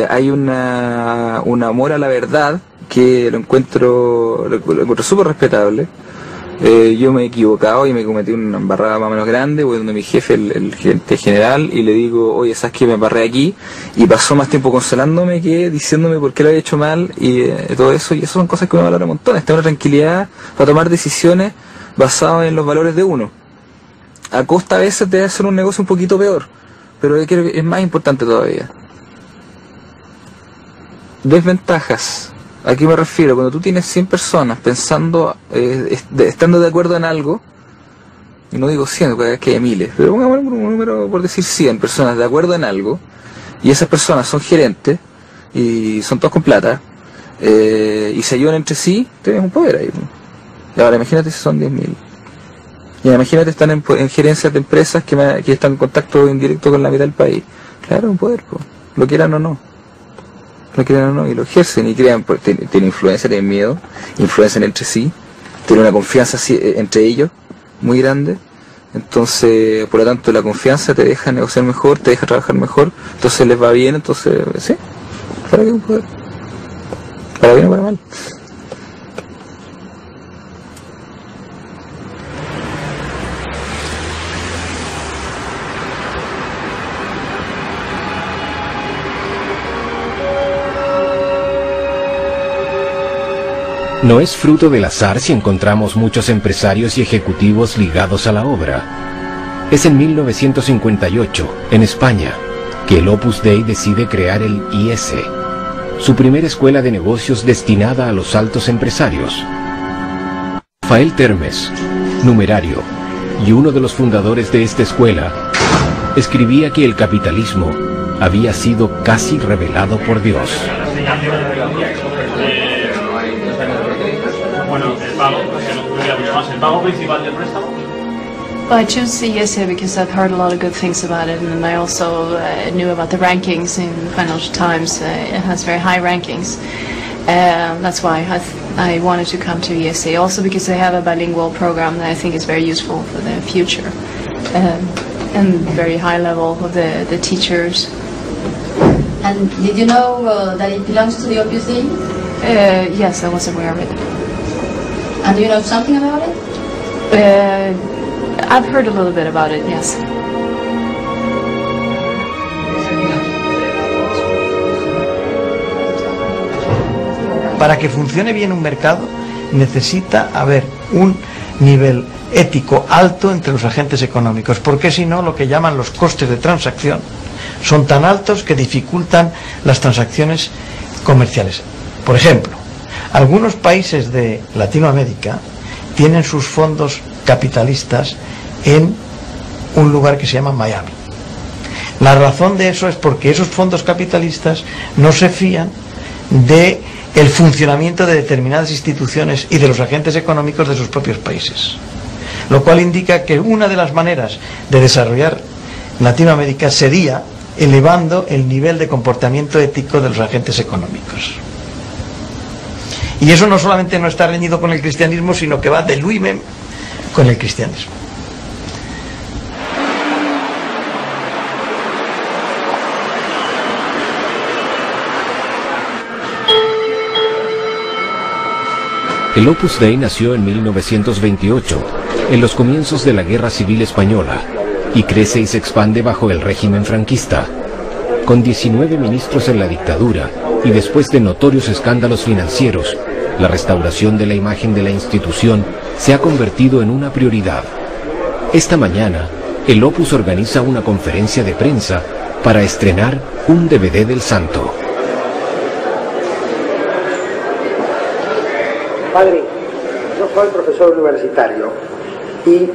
hay un amor a la verdad que lo encuentro súper respetable. Yo me he equivocado y me cometí una embarrada más o menos grande, voy donde mi jefe, el gerente general, y le digo, oye, ¿sabes qué? Me embarré aquí, y pasó más tiempo consolándome que diciéndome por qué lo había hecho mal, y todo eso, y eso son cosas que uno valora un montón. Está una tranquilidad para tomar decisiones basadas en los valores de uno. A costa a veces de hacer un negocio un poquito peor, pero yo creo que es más importante todavía. Desventajas. ¿A qué me refiero? Cuando tú tienes 100 personas pensando, estando de acuerdo en algo, y no digo 100, porque es que hay miles, pero pongamos un número por decir 100 personas de acuerdo en algo, y esas personas son gerentes, y son todos con plata, y se ayudan entre sí, tienes un poder ahí. Y ahora imagínate si son 10.000. Y imagínate están en gerencias de empresas que están en contacto indirecto con la mitad del país. Claro, un poder, lo quieran o no. Lo quieren o no, y lo ejercen y crean, tienen influencia, tienen miedo, influencian entre sí, tienen una confianza entre ellos muy grande. Entonces, por lo tanto, la confianza te deja negociar mejor, te deja trabajar mejor, entonces les va bien, entonces, sí, para que un poder, para bien o para mal. No es fruto del azar si encontramos muchos empresarios y ejecutivos ligados a la obra. Es en 1958, en España, que el Opus Dei decide crear el IS, su primera escuela de negocios destinada a los altos empresarios. Rafael Termes, numerario, y uno de los fundadores de esta escuela, escribía que el capitalismo había sido casi revelado por Dios. Well, I choose CSA because I've heard a lot of good things about it, and I also knew about the rankings in Financial Times. It has very high rankings. That's why I wanted to come to ESA. Also because they have a bilingual program that I think is very useful for the future, and very high level of the teachers. And did you know that it belongs to the Opus Dei? Yes, I was aware of it. And do you know something about it? I've heard a little bit about it, yes. Para que funcione bien un mercado necesita haber un nivel ético alto entre los agentes económicos, porque si no, lo que llaman los costes de transacción son tan altos que dificultan las transacciones comerciales. Por ejemplo, algunos países de Latinoamérica tienen sus fondos capitalistas en un lugar que se llama Miami. La razón de eso es porque esos fondos capitalistas no se fían de el funcionamiento de determinadas instituciones y de los agentes económicos de sus propios países. Lo cual indica que una de las maneras de desarrollar Latinoamérica sería elevando el nivel de comportamiento ético de los agentes económicos. Y eso no solamente no está reñido con el cristianismo, sino que va de luimem con el cristianismo. El Opus Dei nació en 1928, en los comienzos de la Guerra Civil Española, y crece y se expande bajo el régimen franquista. Con 19 ministros en la dictadura y después de notorios escándalos financieros, la restauración de la imagen de la institución se ha convertido en una prioridad. Esta mañana, el Opus organiza una conferencia de prensa para estrenar un DVD del santo. Padre, yo soy profesor universitario y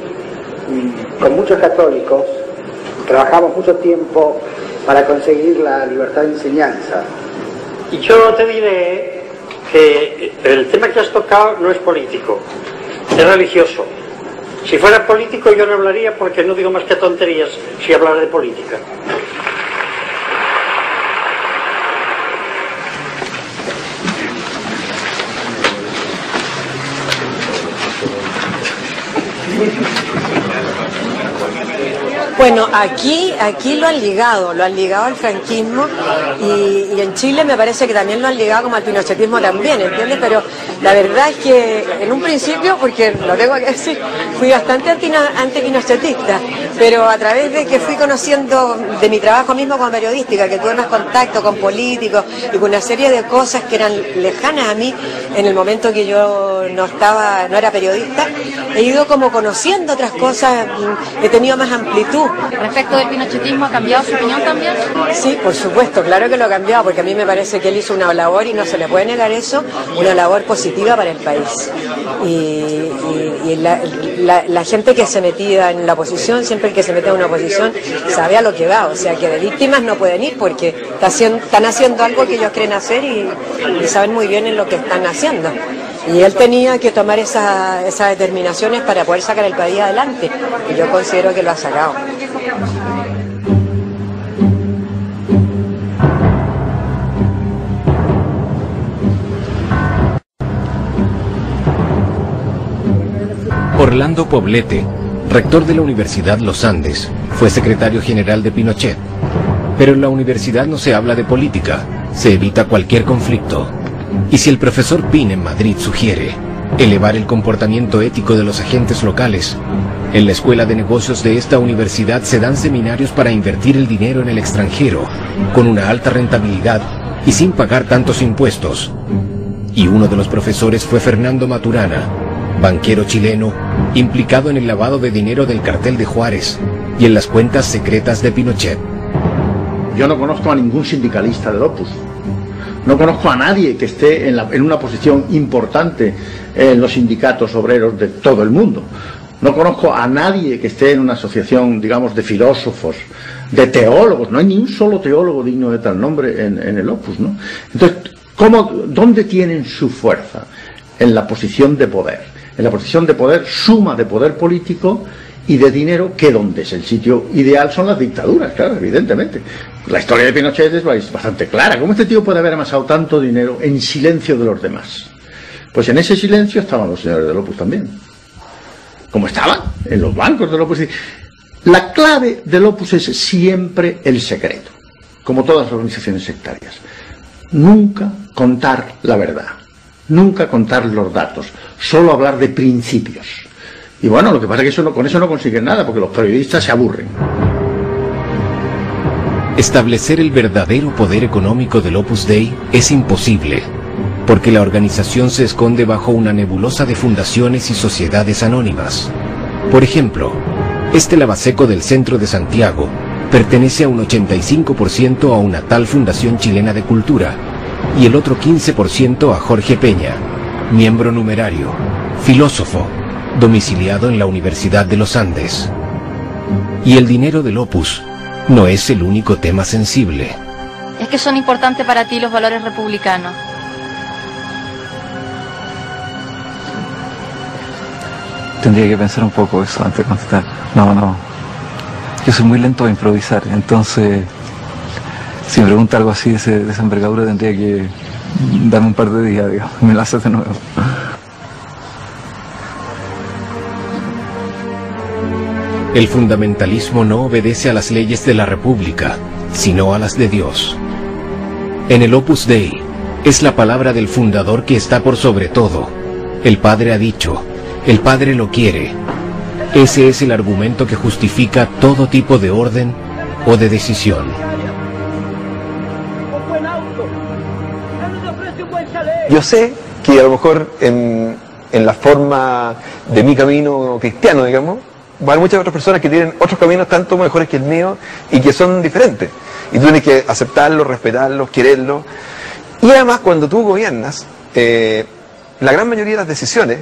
con muchos católicos trabajamos mucho tiempo para conseguir la libertad de enseñanza. Y yo te diré que el tema que has tocado no es político, es religioso. Si fuera político yo no hablaría porque no digo más que tonterías si hablar de política. Bueno, aquí lo han ligado al franquismo y en Chile me parece que también lo han ligado como al pinochetismo también, ¿entiendes? Pero la verdad es que en un principio, porque lo tengo que decir, fui bastante antipinochetista, pero a través de que fui conociendo de mi trabajo mismo como periodística, que tuve más contacto con políticos y con una serie de cosas que eran lejanas a mí en el momento que yo no era periodista, he ido como conociendo otras cosas, he tenido más amplitud. Respecto del pinochetismo, ¿ha cambiado su opinión también? Sí, por supuesto, claro que lo ha cambiado, porque a mí me parece que él hizo una labor, y no se le puede negar eso, una labor positiva para el país. Y la gente que se metía en la oposición, siempre el que se mete en una oposición, sabe a lo que va, o sea que de víctimas no pueden ir porque están haciendo algo que ellos creen hacer y saben muy bien en lo que están haciendo. Y él tenía que tomar esas determinaciones para poder sacar el país adelante, y yo considero que lo ha sacado. Orlando Poblete, rector de la Universidad Los Andes, fue secretario general de Pinochet. Pero en la universidad no se habla de política, se evita cualquier conflicto. Y si el profesor Pin en Madrid sugiere elevar el comportamiento ético de los agentes locales, en la Escuela de Negocios de esta universidad se dan seminarios para invertir el dinero en el extranjero, con una alta rentabilidad y sin pagar tantos impuestos. Y uno de los profesores fue Fernando Maturana, banquero chileno, implicado en el lavado de dinero del cartel de Juárez y en las cuentas secretas de Pinochet. Yo no conozco a ningún sindicalista del Opus. No conozco a nadie que esté en una posición importante en los sindicatos obreros de todo el mundo. No conozco a nadie que esté en una asociación, digamos, de filósofos, de teólogos. No hay ni un solo teólogo digno de tal nombre en el Opus, ¿no? Entonces, ¿dónde tienen su fuerza? En la posición de poder. En la posición de poder, suma de poder político y de dinero, que donde es el sitio ideal son las dictaduras, claro, evidentemente. La historia de Pinochet es bastante clara. ¿Cómo este tío puede haber amasado tanto dinero en silencio de los demás? Pues en ese silencio estaban los señores del Opus también. Como estaban en los bancos del Opus. La clave del Opus es siempre el secreto, como todas las organizaciones sectarias. Nunca contar la verdad, nunca contar los datos, solo hablar de principios. Y bueno, lo que pasa es que con eso no consiguen nada, porque los periodistas se aburren. Establecer el verdadero poder económico del Opus Dei es imposible, porque la organización se esconde bajo una nebulosa de fundaciones y sociedades anónimas. Por ejemplo, este lavaseco del centro de Santiago pertenece a un 85% a una tal Fundación Chilena de Cultura, y el otro 15% a Jorge Peña, miembro numerario, filósofo, domiciliado en la Universidad de los Andes. Y el dinero del Opus no es el único tema sensible. Es que son importantes para ti los valores republicanos. Tendría que pensar un poco eso antes de contestar. No. Yo soy muy lento a improvisar, entonces si me pregunta algo así de esa envergadura tendría que darme un par de días, digamos, me lo haces de nuevo. El fundamentalismo no obedece a las leyes de la República, sino a las de Dios. En el Opus Dei es la palabra del fundador que está por sobre todo, El Padre ha dicho, el Padre lo quiere. Ese es el argumento que justifica todo tipo de orden o de decisión. Yo sé que a lo mejor en la forma de mi camino cristiano, digamos, va a haber muchas otras personas que tienen otros caminos tanto mejores que el mío y que son diferentes. Y tú tienes que aceptarlos, respetarlos, quererlos. Y además, cuando tú gobiernas, la gran mayoría de las decisiones,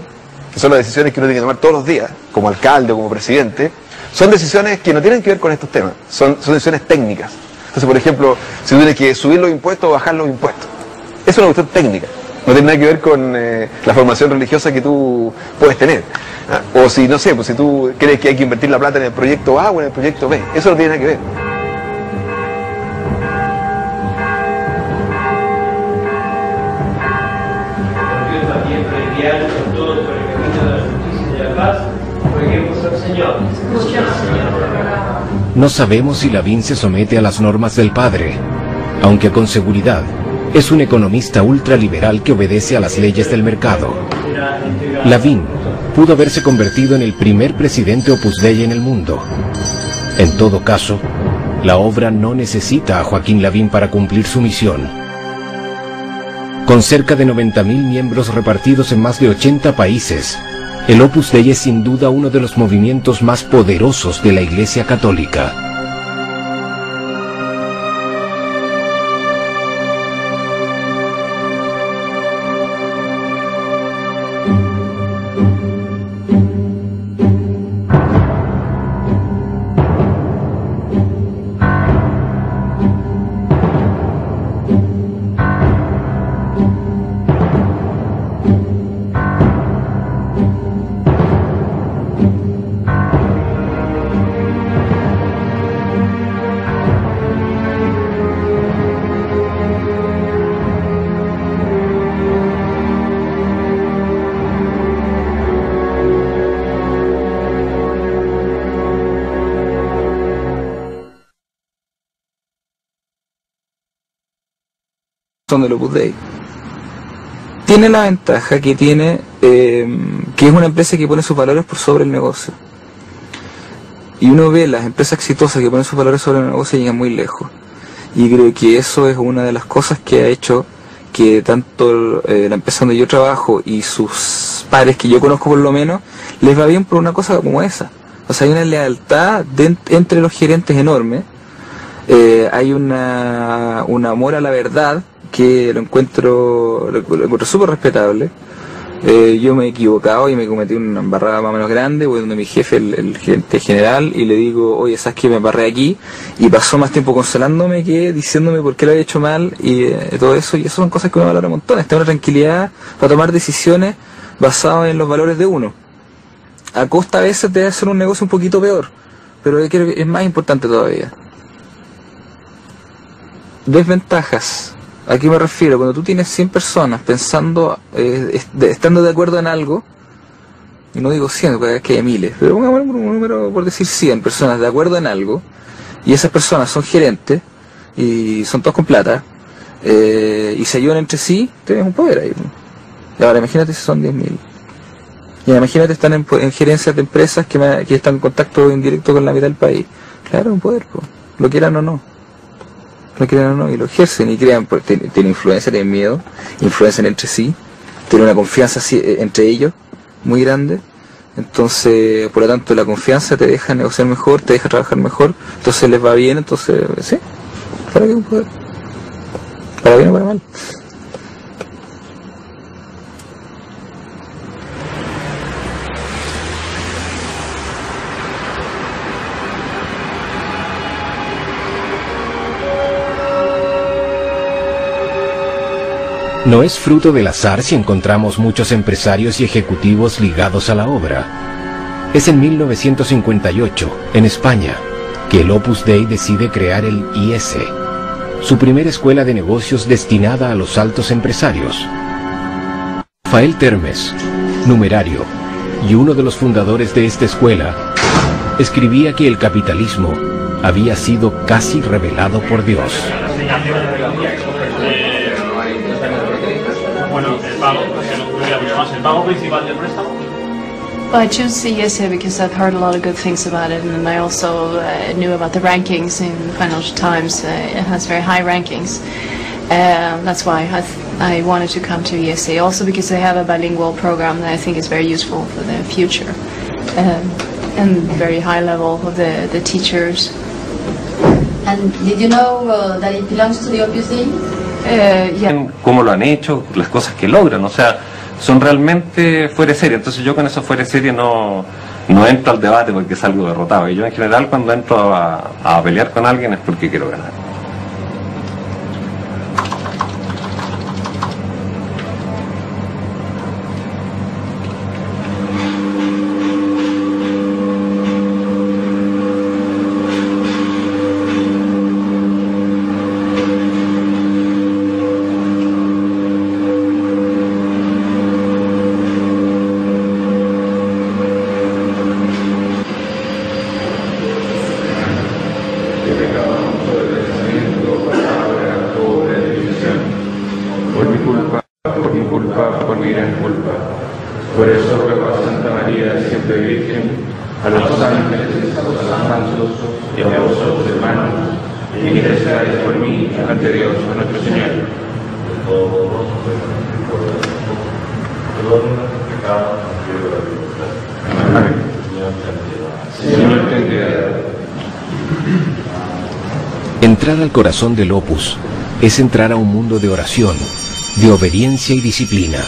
que son las decisiones que uno tiene que tomar todos los días, como alcalde o como presidente, son decisiones que no tienen que ver con estos temas, son decisiones técnicas. Entonces, por ejemplo, si tú tienes que subir los impuestos o bajar los impuestos, eso es una cuestión técnica. No tiene nada que ver con la formación religiosa que tú puedes tener. O si, no sé, pues si tú crees que hay que invertir la plata en el proyecto A o en el proyecto B. Eso no tiene nada que ver. No sabemos si Lavín se somete a las normas del Padre, aunque con seguridad es un economista ultraliberal que obedece a las leyes del mercado. Lavín pudo haberse convertido en el primer presidente Opus Dei en el mundo. En todo caso, la obra no necesita a Joaquín Lavín para cumplir su misión. Con cerca de 90.000 miembros repartidos en más de 80 países, el Opus Dei es sin duda uno de los movimientos más poderosos de la Iglesia Católica. Del Opus Dei tiene la ventaja que tiene que es una empresa que pone sus valores por sobre el negocio, y uno ve las empresas exitosas que ponen sus valores sobre el negocio y llegan muy lejos, y creo que eso es una de las cosas que ha hecho que tanto la empresa donde yo trabajo y sus pares que yo conozco por lo menos les va bien por una cosa como esa. O sea, hay una lealtad entre los gerentes enorme, hay un amor a la verdad que lo encuentro súper respetable. Yo me he equivocado y me cometí una embarrada más o menos grande, voy donde mi jefe, el gerente general, y le digo, oye, ¿sabes qué? Me embarré aquí, y pasó más tiempo consolándome que diciéndome por qué lo había hecho mal, y todo eso, y eso son cosas que uno valora un montón, está una tranquilidad para tomar decisiones basadas en los valores de uno. A costa a veces de hacer un negocio un poquito peor, pero creo que es más importante todavía. Desventajas. ¿A qué me refiero? Cuando tú tienes 100 personas pensando, estando de acuerdo en algo, y no digo 100, porque es que hay miles, pero pongamos un número por decir 100 personas de acuerdo en algo, y esas personas son gerentes, y son todos con plata, y se ayudan entre sí, tienes un poder ahí. Y ahora imagínate si son 10.000. Y imagínate están en gerencias de empresas que están en contacto indirecto con la mitad del país. Claro, un poder, lo quieran o no. Lo quieren o no, y lo ejercen y crean, tienen influencia, tienen miedo, influencian entre sí, tienen una confianza entre ellos muy grande. Entonces, por lo tanto, la confianza te deja negociar mejor, te deja trabajar mejor, entonces les va bien, entonces, sí, ¿para qué un poder? ¿Para bien o para mal? No es fruto del azar si encontramos muchos empresarios y ejecutivos ligados a la obra. Es en 1958, en España, que el Opus Dei decide crear el IS, su primera escuela de negocios destinada a los altos empresarios. Rafael Termes, numerario, y uno de los fundadores de esta escuela, escribía que el capitalismo había sido casi revelado por Dios. Bueno, pago, que no tuviera problemas. ¿El pago principal del préstamo? Well, I choose CSA because I've heard a lot of good things about it, and I also knew about the rankings in Financial Times. It has very high rankings. That's why I wanted to come to ESA. Also because they have a bilingual program that I think is very useful for the future. And very high level of the teachers. And did you know that it belongs to the Opus Dei? Yeah. Cómo lo han hecho, las cosas que logran, o sea, son realmente fuera de serie. Entonces yo con eso fuera de serie no entro al debate porque salgo derrotado. Y yo en general cuando entro a pelear con alguien es porque quiero ganar. Entrar al corazón del Opus es entrar a un mundo de oración, de obediencia y disciplina.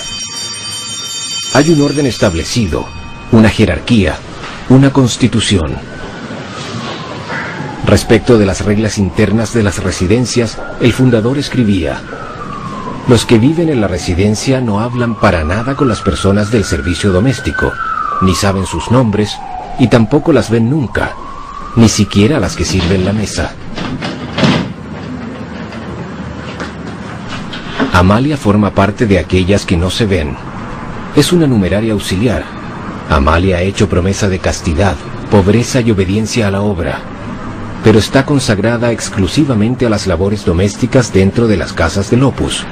Hay un orden establecido, una jerarquía, una constitución. Respecto de las reglas internas de las residencias, el fundador escribía: los que viven en la residencia no hablan para nada con las personas del servicio doméstico, ni saben sus nombres, y tampoco las ven nunca, ni siquiera las que sirven la mesa. Amalia forma parte de aquellas que no se ven. Es una numeraria auxiliar. Amalia ha hecho promesa de castidad, pobreza y obediencia a la obra, pero está consagrada exclusivamente a las labores domésticas dentro de las casas del Opus.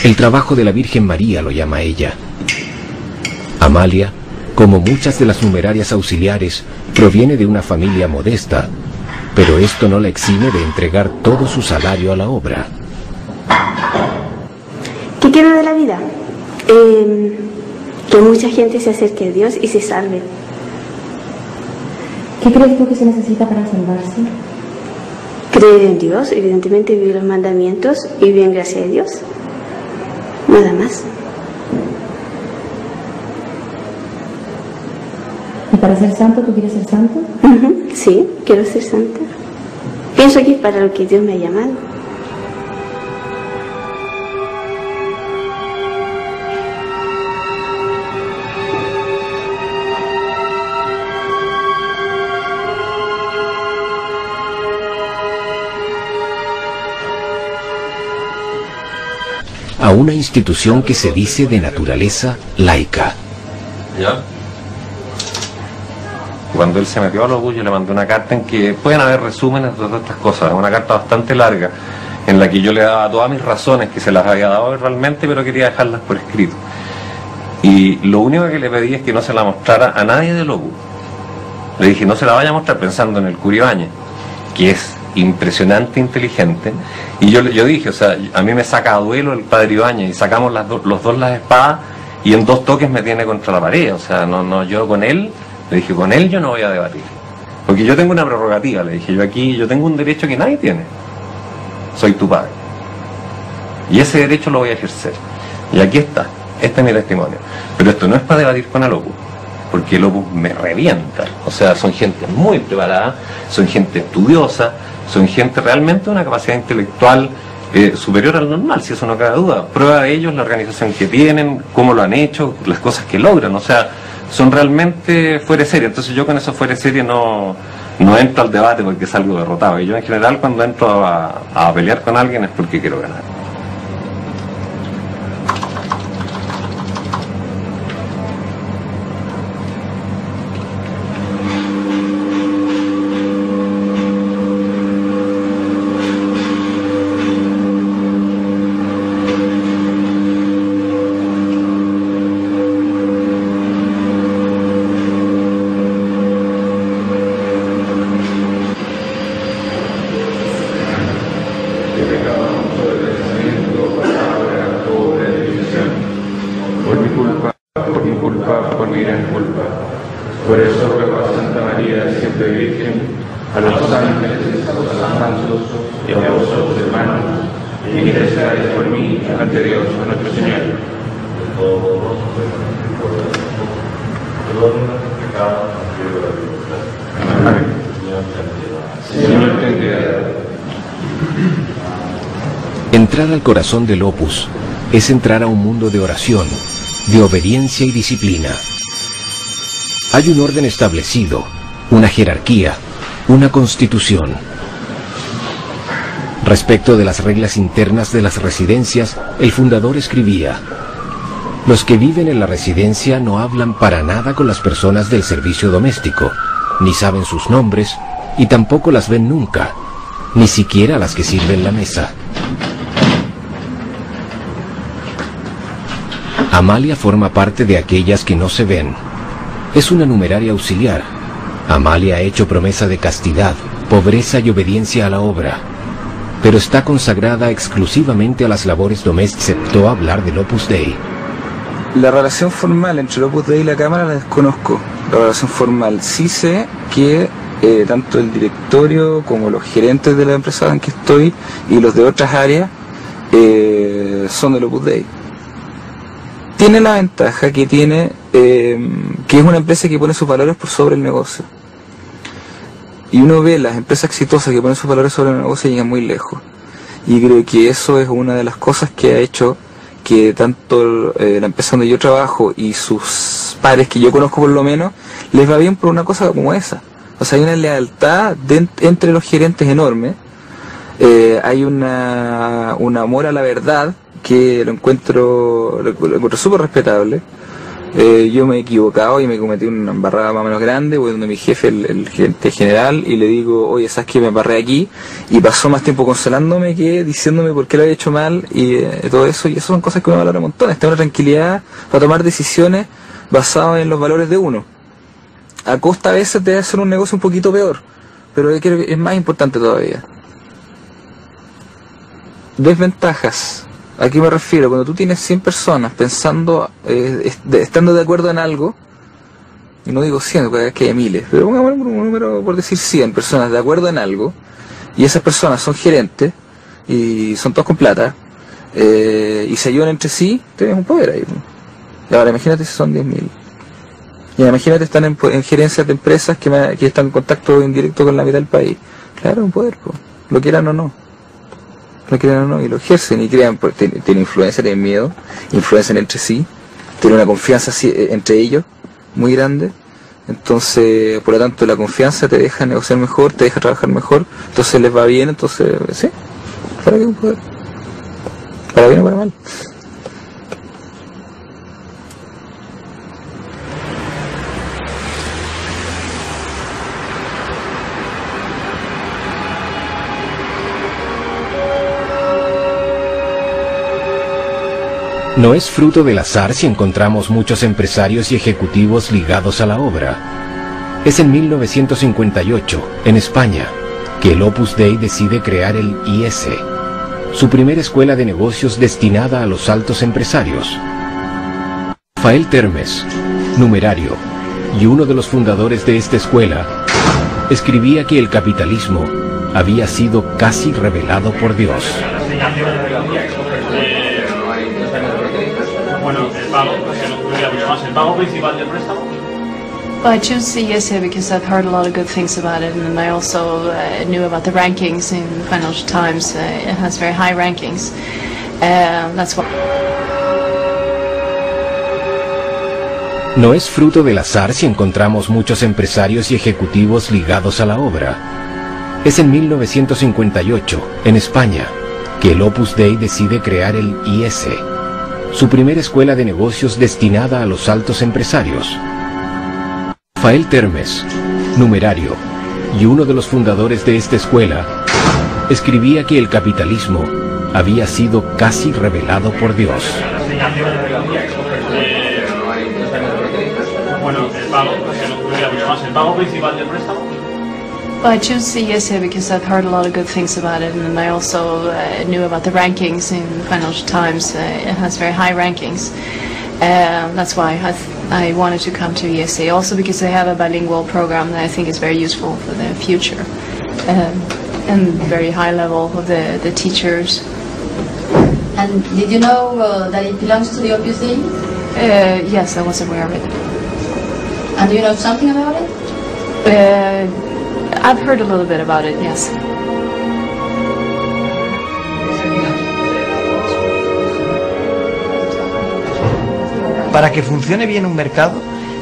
El trabajo de la Virgen María lo llama ella. Amalia, como muchas de las numerarias auxiliares, proviene de una familia modesta, pero esto no la exime de entregar todo su salario a la obra. ¿Qué quiero de la vida? Que mucha gente se acerque a Dios y se salve. ¿Qué crees tú que se necesita para salvarse? Creer en Dios, evidentemente vivir los mandamientos y vivir en gracia de Dios. Nada más. ¿Y para ser santo tú quieres ser santo? Sí, quiero ser santa. Pienso que es para lo que Dios me ha llamado. A una institución que se dice de naturaleza laica. ¿Ya? Cuando él se metió a los Opus, yo le mandé una carta en que pueden haber resúmenes de todas estas cosas, una carta bastante larga, en la que yo le daba todas mis razones, que se las había dado realmente, pero quería dejarlas por escrito. Y lo único que le pedí es que no se la mostrara a nadie del Opus. Le dije, no se la vaya a mostrar pensando en el Cura Ibáñez, que es impresionante, inteligente, y yo dije, o sea, a mí me saca a duelo el padre Ibáñez y sacamos los dos las espadas y en 2 toques me tiene contra la pared, o sea, no, yo con él, le dije, con él yo no voy a debatir, porque yo tengo una prerrogativa, le dije, yo tengo un derecho que nadie tiene, soy tu padre, y ese derecho lo voy a ejercer, y aquí está, este es mi testimonio, pero esto no es para debatir con el Opus, porque el Opus me revienta, o sea, son gente muy preparada, son gente estudiosa, son gente realmente de una capacidad intelectual superior al normal, si eso no cabe duda. Prueba de ello es la organización que tienen, cómo lo han hecho, las cosas que logran, o sea, son realmente fuera de serie. Entonces yo con eso fuera de serie no entro al debate porque salgo derrotado. Y yo en general cuando entro a pelear con alguien es porque quiero ganar. los ángeles, a los santos y a vosotros, hermanos, y intercedáis por mí ante Dios nuestro Señor. Amén. Señor, ten piedad. Entrar al corazón del Opus es entrar a un mundo de oración, de obediencia y disciplina. Hay un orden establecido, una jerarquía, una constitución. Respecto de las reglas internas de las residencias, el fundador escribía: los que viven en la residencia no hablan para nada con las personas del servicio doméstico, ni saben sus nombres, y tampoco las ven nunca, ni siquiera las que sirven la mesa. Amalia forma parte de aquellas que no se ven. Es una numeraria auxiliar. Amalia ha hecho promesa de castidad, pobreza y obediencia a la obra, pero está consagrada exclusivamente a las labores domésticas, excepto hablar del Opus Dei. La relación formal entre el Opus Dei y la Cámara la desconozco. La relación formal sí sé que tanto el directorio como los gerentes de la empresa en que estoy y los de otras áreas son del Opus Dei. Tiene la ventaja que tiene que es una empresa que pone sus valores por sobre el negocio. Y uno ve las empresas exitosas que ponen sus valores sobre el negocio y llegan muy lejos. Y creo que eso es una de las cosas que ha hecho que tanto la empresa donde yo trabajo y sus pares que yo conozco por lo menos, les va bien por una cosa como esa. O sea, hay una lealtad entre los gerentes enorme, hay un amor a la verdad que lo encuentro súper respetable. Yo me he equivocado y me cometí una embarrada más o menos grande, voy donde mi jefe, el gerente general, y le digo: oye, ¿sabes qué? Me embarré aquí, y pasó más tiempo consolándome que diciéndome por qué lo había hecho mal, y todo eso, y eso son cosas que uno valora un montón. Está una tranquilidad para tomar decisiones basadas en los valores de uno. A costa a veces de hacer un negocio un poquito peor, pero yo creo que es más importante todavía. Desventajas. ¿A qué me refiero? Cuando tú tienes 100 personas pensando, estando de acuerdo en algo, y no digo 100, porque es que hay miles, pero pongamos un número por decir 100 personas de acuerdo en algo, y esas personas son gerentes, y son todos con plata, y se ayudan entre sí, tienes un poder ahí. Y ahora imagínate si son 10.000. Y imagínate están en gerencias de empresas que están en contacto indirecto con la mitad del país. Claro, un poder, lo quieran o no. Lo quieran o no, y lo ejercen y crean, tienen influencia, tienen miedo, influencian entre sí, tienen una confianza entre ellos muy grande. Entonces, por lo tanto, la confianza te deja negociar mejor, te deja trabajar mejor, entonces les va bien, entonces, sí, ¿para qué un poder? ¿Para bien o para mal? No es fruto del azar si encontramos muchos empresarios y ejecutivos ligados a la obra. Es en 1958, en España, que el Opus Dei decide crear el IS, su primera escuela de negocios destinada a los altos empresarios. Rafael Termes, numerario, y uno de los fundadores de esta escuela, escribía que el capitalismo había sido casi revelado por Dios. ¿El pago principal del préstamo? Well, I choose ESA because I've heard a lot of good things about it, and I also knew about the rankings in Financial Times. It has very high rankings. That's why. No es fruto del azar si encontramos muchos empresarios y ejecutivos ligados a la obra. Es en 1958, en España, que el Opus Dei decide crear el IS, su primera escuela de negocios destinada a los altos empresarios. Rafael Termes, numerario, y uno de los fundadores de esta escuela, escribía que el capitalismo había sido casi revelado por Dios. ¿El pago principal del préstamo? Well, I choose ESA because I've heard a lot of good things about it, and I also knew about the rankings in Financial Times. It has very high rankings. That's why I wanted to come to ESA, also because they have a bilingual program that I think is very useful for the future. and very high level of the teachers. And did you know that it belongs to the Opus Dei? Yes, I was aware of it. And do you know something about it? I've heard a little bit about it, yes. Para que funcione bien un mercado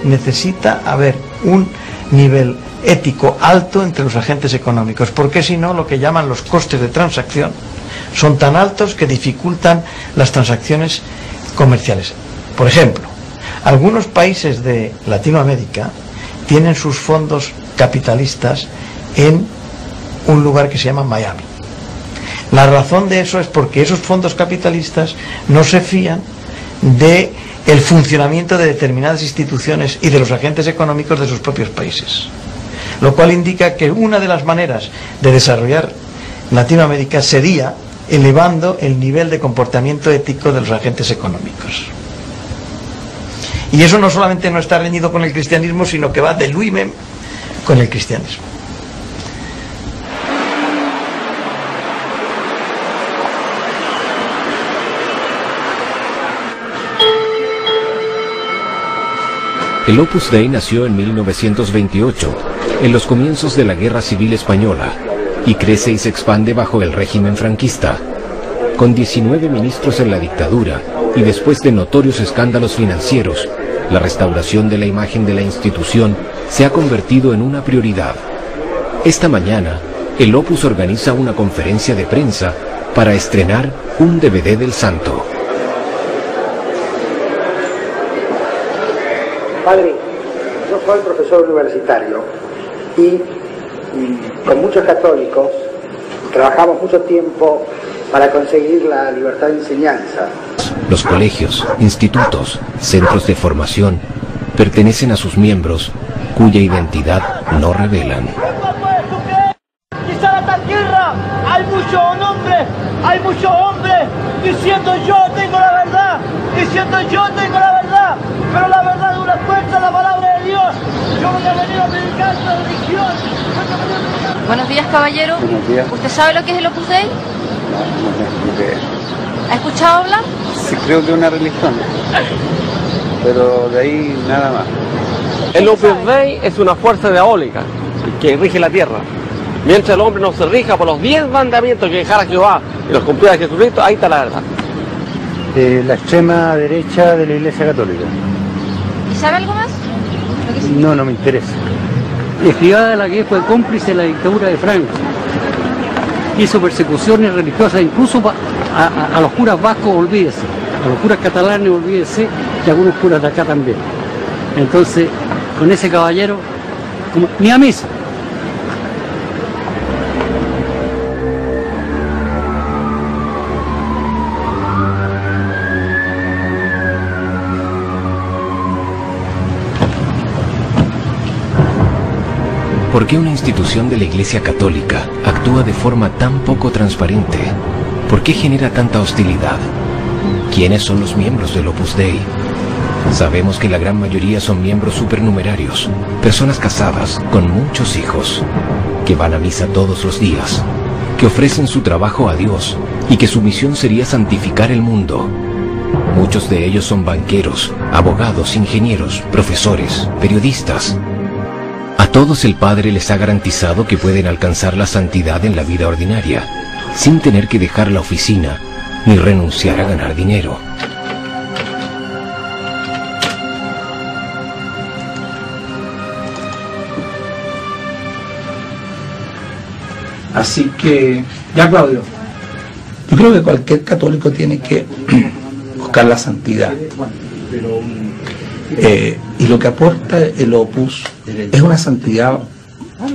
necesita haber un nivel ético alto entre los agentes económicos, porque si no, lo que llaman los costes de transacción son tan altos que dificultan las transacciones comerciales. Por ejemplo, algunos países de Latinoamérica tienen sus fondos capitalistas en un lugar que se llama Miami. La razón de eso es porque esos fondos capitalistas no se fían de el funcionamiento de determinadas instituciones y de los agentes económicos de sus propios países, lo cual indica que una de las maneras de desarrollar Latinoamérica sería elevando el nivel de comportamiento ético de los agentes económicos. Y eso no solamente no está reñido con el cristianismo, sino que va de luimem con el cristianismo. El Opus Dei nació en 1928, en los comienzos de la Guerra Civil Española, y crece y se expande bajo el régimen franquista. Con 19 ministros en la dictadura y después de notorios escándalos financieros, la restauración de la imagen de la institución se ha convertido en una prioridad. Esta mañana, el Opus organiza una conferencia de prensa para estrenar un DVD del santo. Padre, yo soy profesor universitario y con muchos católicos trabajamos mucho tiempo para conseguir la libertad de enseñanza. Los colegios, institutos, centros de formación pertenecen a sus miembros cuya identidad no revelan. Quizá en esta tierra hay muchos hombres diciendo yo tengo la verdad, pero la verdad es una fuerza, la palabra de Dios. Yo no he venido a predicar esta religión. Buenos días, caballero. Buenos días. ¿Usted sabe lo que es el Opus Dei? No sé qué es. ¿Ha escuchado hablar? Sí, creo que es una religión, pero de ahí nada más. El Opus Dei es una fuerza diabólica que rige la tierra. Mientras el hombre no se rija por los 10 mandamientos que dejara Jehová y los cumpliera Jesucristo, ahí está la verdad. La extrema derecha de la Iglesia Católica. ¿Y sabe algo más? No me interesa. Escribada la que fue cómplice de la dictadura de Franco. Hizo persecuciones religiosas, incluso a los curas vascos, olvídese. A los curas catalanes, olvídese, y a algunos curas de acá también. Entonces, con ese caballero, ni a misa. ¿Por qué una institución de la Iglesia Católica actúa de forma tan poco transparente? ¿Por qué genera tanta hostilidad? ¿Quiénes son los miembros del Opus Dei? Sabemos que la gran mayoría son miembros supernumerarios, personas casadas con muchos hijos, que van a misa todos los días, que ofrecen su trabajo a Dios y que su misión sería santificar el mundo. Muchos de ellos son banqueros, abogados, ingenieros, profesores, periodistas. A todos el Padre les ha garantizado que pueden alcanzar la santidad en la vida ordinaria, sin tener que dejar la oficina ni renunciar a ganar dinero. Así que, ya Claudio, yo creo que cualquier católico tiene que buscar la santidad. Y lo que aporta el Opus es una santidad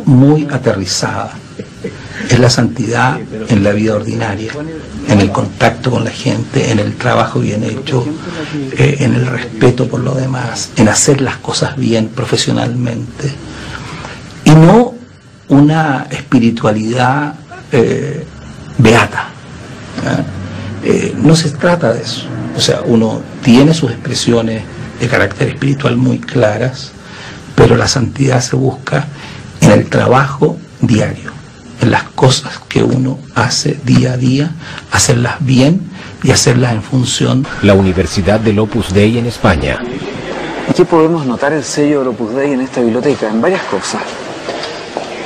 muy aterrizada. Es la santidad en la vida ordinaria, en el contacto con la gente, en el trabajo bien hecho, en el respeto por los demás, en hacer las cosas bien profesionalmente. Y no una espiritualidad beata. No se trata de eso. O sea, uno tiene sus expresiones de carácter espiritual muy claras, pero la santidad se busca en el trabajo diario, en las cosas que uno hace día a día, hacerlas bien y hacerlas en función. La Universidad del Opus Dei en España. Aquí podemos notar el sello del Opus Dei en esta biblioteca, en varias cosas.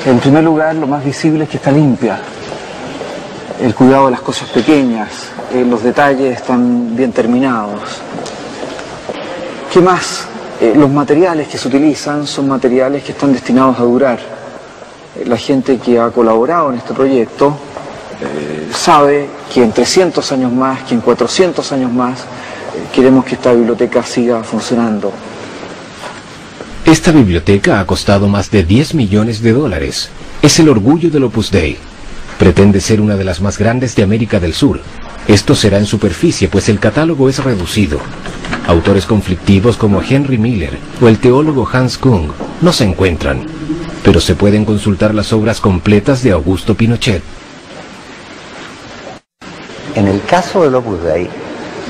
En primer lugar, lo más visible es que está limpia. El cuidado de las cosas pequeñas, los detalles están bien terminados. ¿Qué más? Los materiales que se utilizan son materiales que están destinados a durar. La gente que ha colaborado en este proyecto sabe que en 300 años más, que en 400 años más, queremos que esta biblioteca siga funcionando. Esta biblioteca ha costado más de 10 millones de dólares. Es el orgullo del Opus Dei. Pretende ser una de las más grandes de América del Sur. Esto será en superficie, pues el catálogo es reducido. Autores conflictivos como Henry Miller o el teólogo Hans Kung no se encuentran, pero se pueden consultar las obras completas de Augusto Pinochet. En el caso del Opus Dei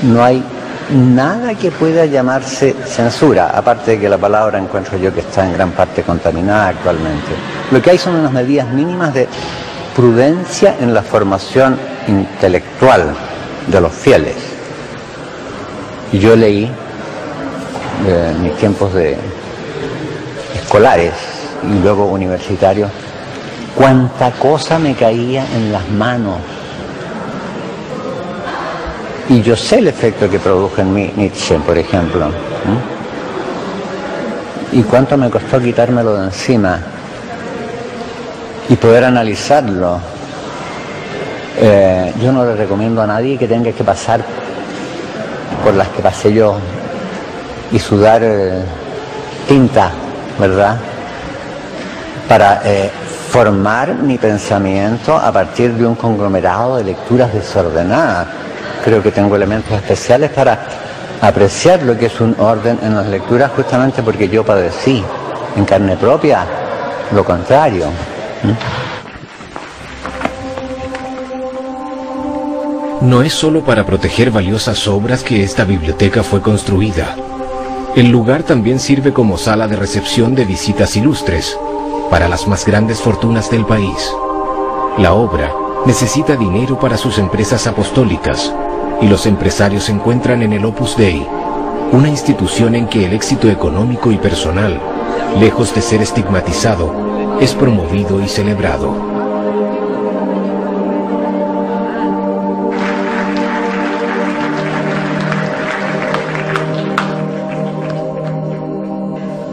no hay nada que pueda llamarse censura, aparte de que la palabra encuentro yo que está en gran parte contaminada actualmente. Lo que hay son unas medidas mínimas de prudencia en la formación intelectual de los fieles. Y yo leí en mis tiempos de escolares y luego universitarios cuánta cosa me caía en las manos. Y yo sé el efecto que produjo en mí Nietzsche, por ejemplo. Y cuánto me costó quitármelo de encima y poder analizarlo. Yo no le recomiendo a nadie que tenga que pasar por las que pasé yo y sudar tinta, ¿verdad? Para formar mi pensamiento a partir de un conglomerado de lecturas desordenadas. Creo que tengo elementos especiales para apreciar lo que es un orden en las lecturas, justamente porque yo padecí en carne propia lo contrario. No es solo para proteger valiosas obras que esta biblioteca fue construida. El lugar también sirve como sala de recepción de visitas ilustres para las más grandes fortunas del país. La obra necesita dinero para sus empresas apostólicas y los empresarios se encuentran en el Opus Dei, una institución en que el éxito económico y personal, lejos de ser estigmatizado, es promovido y celebrado.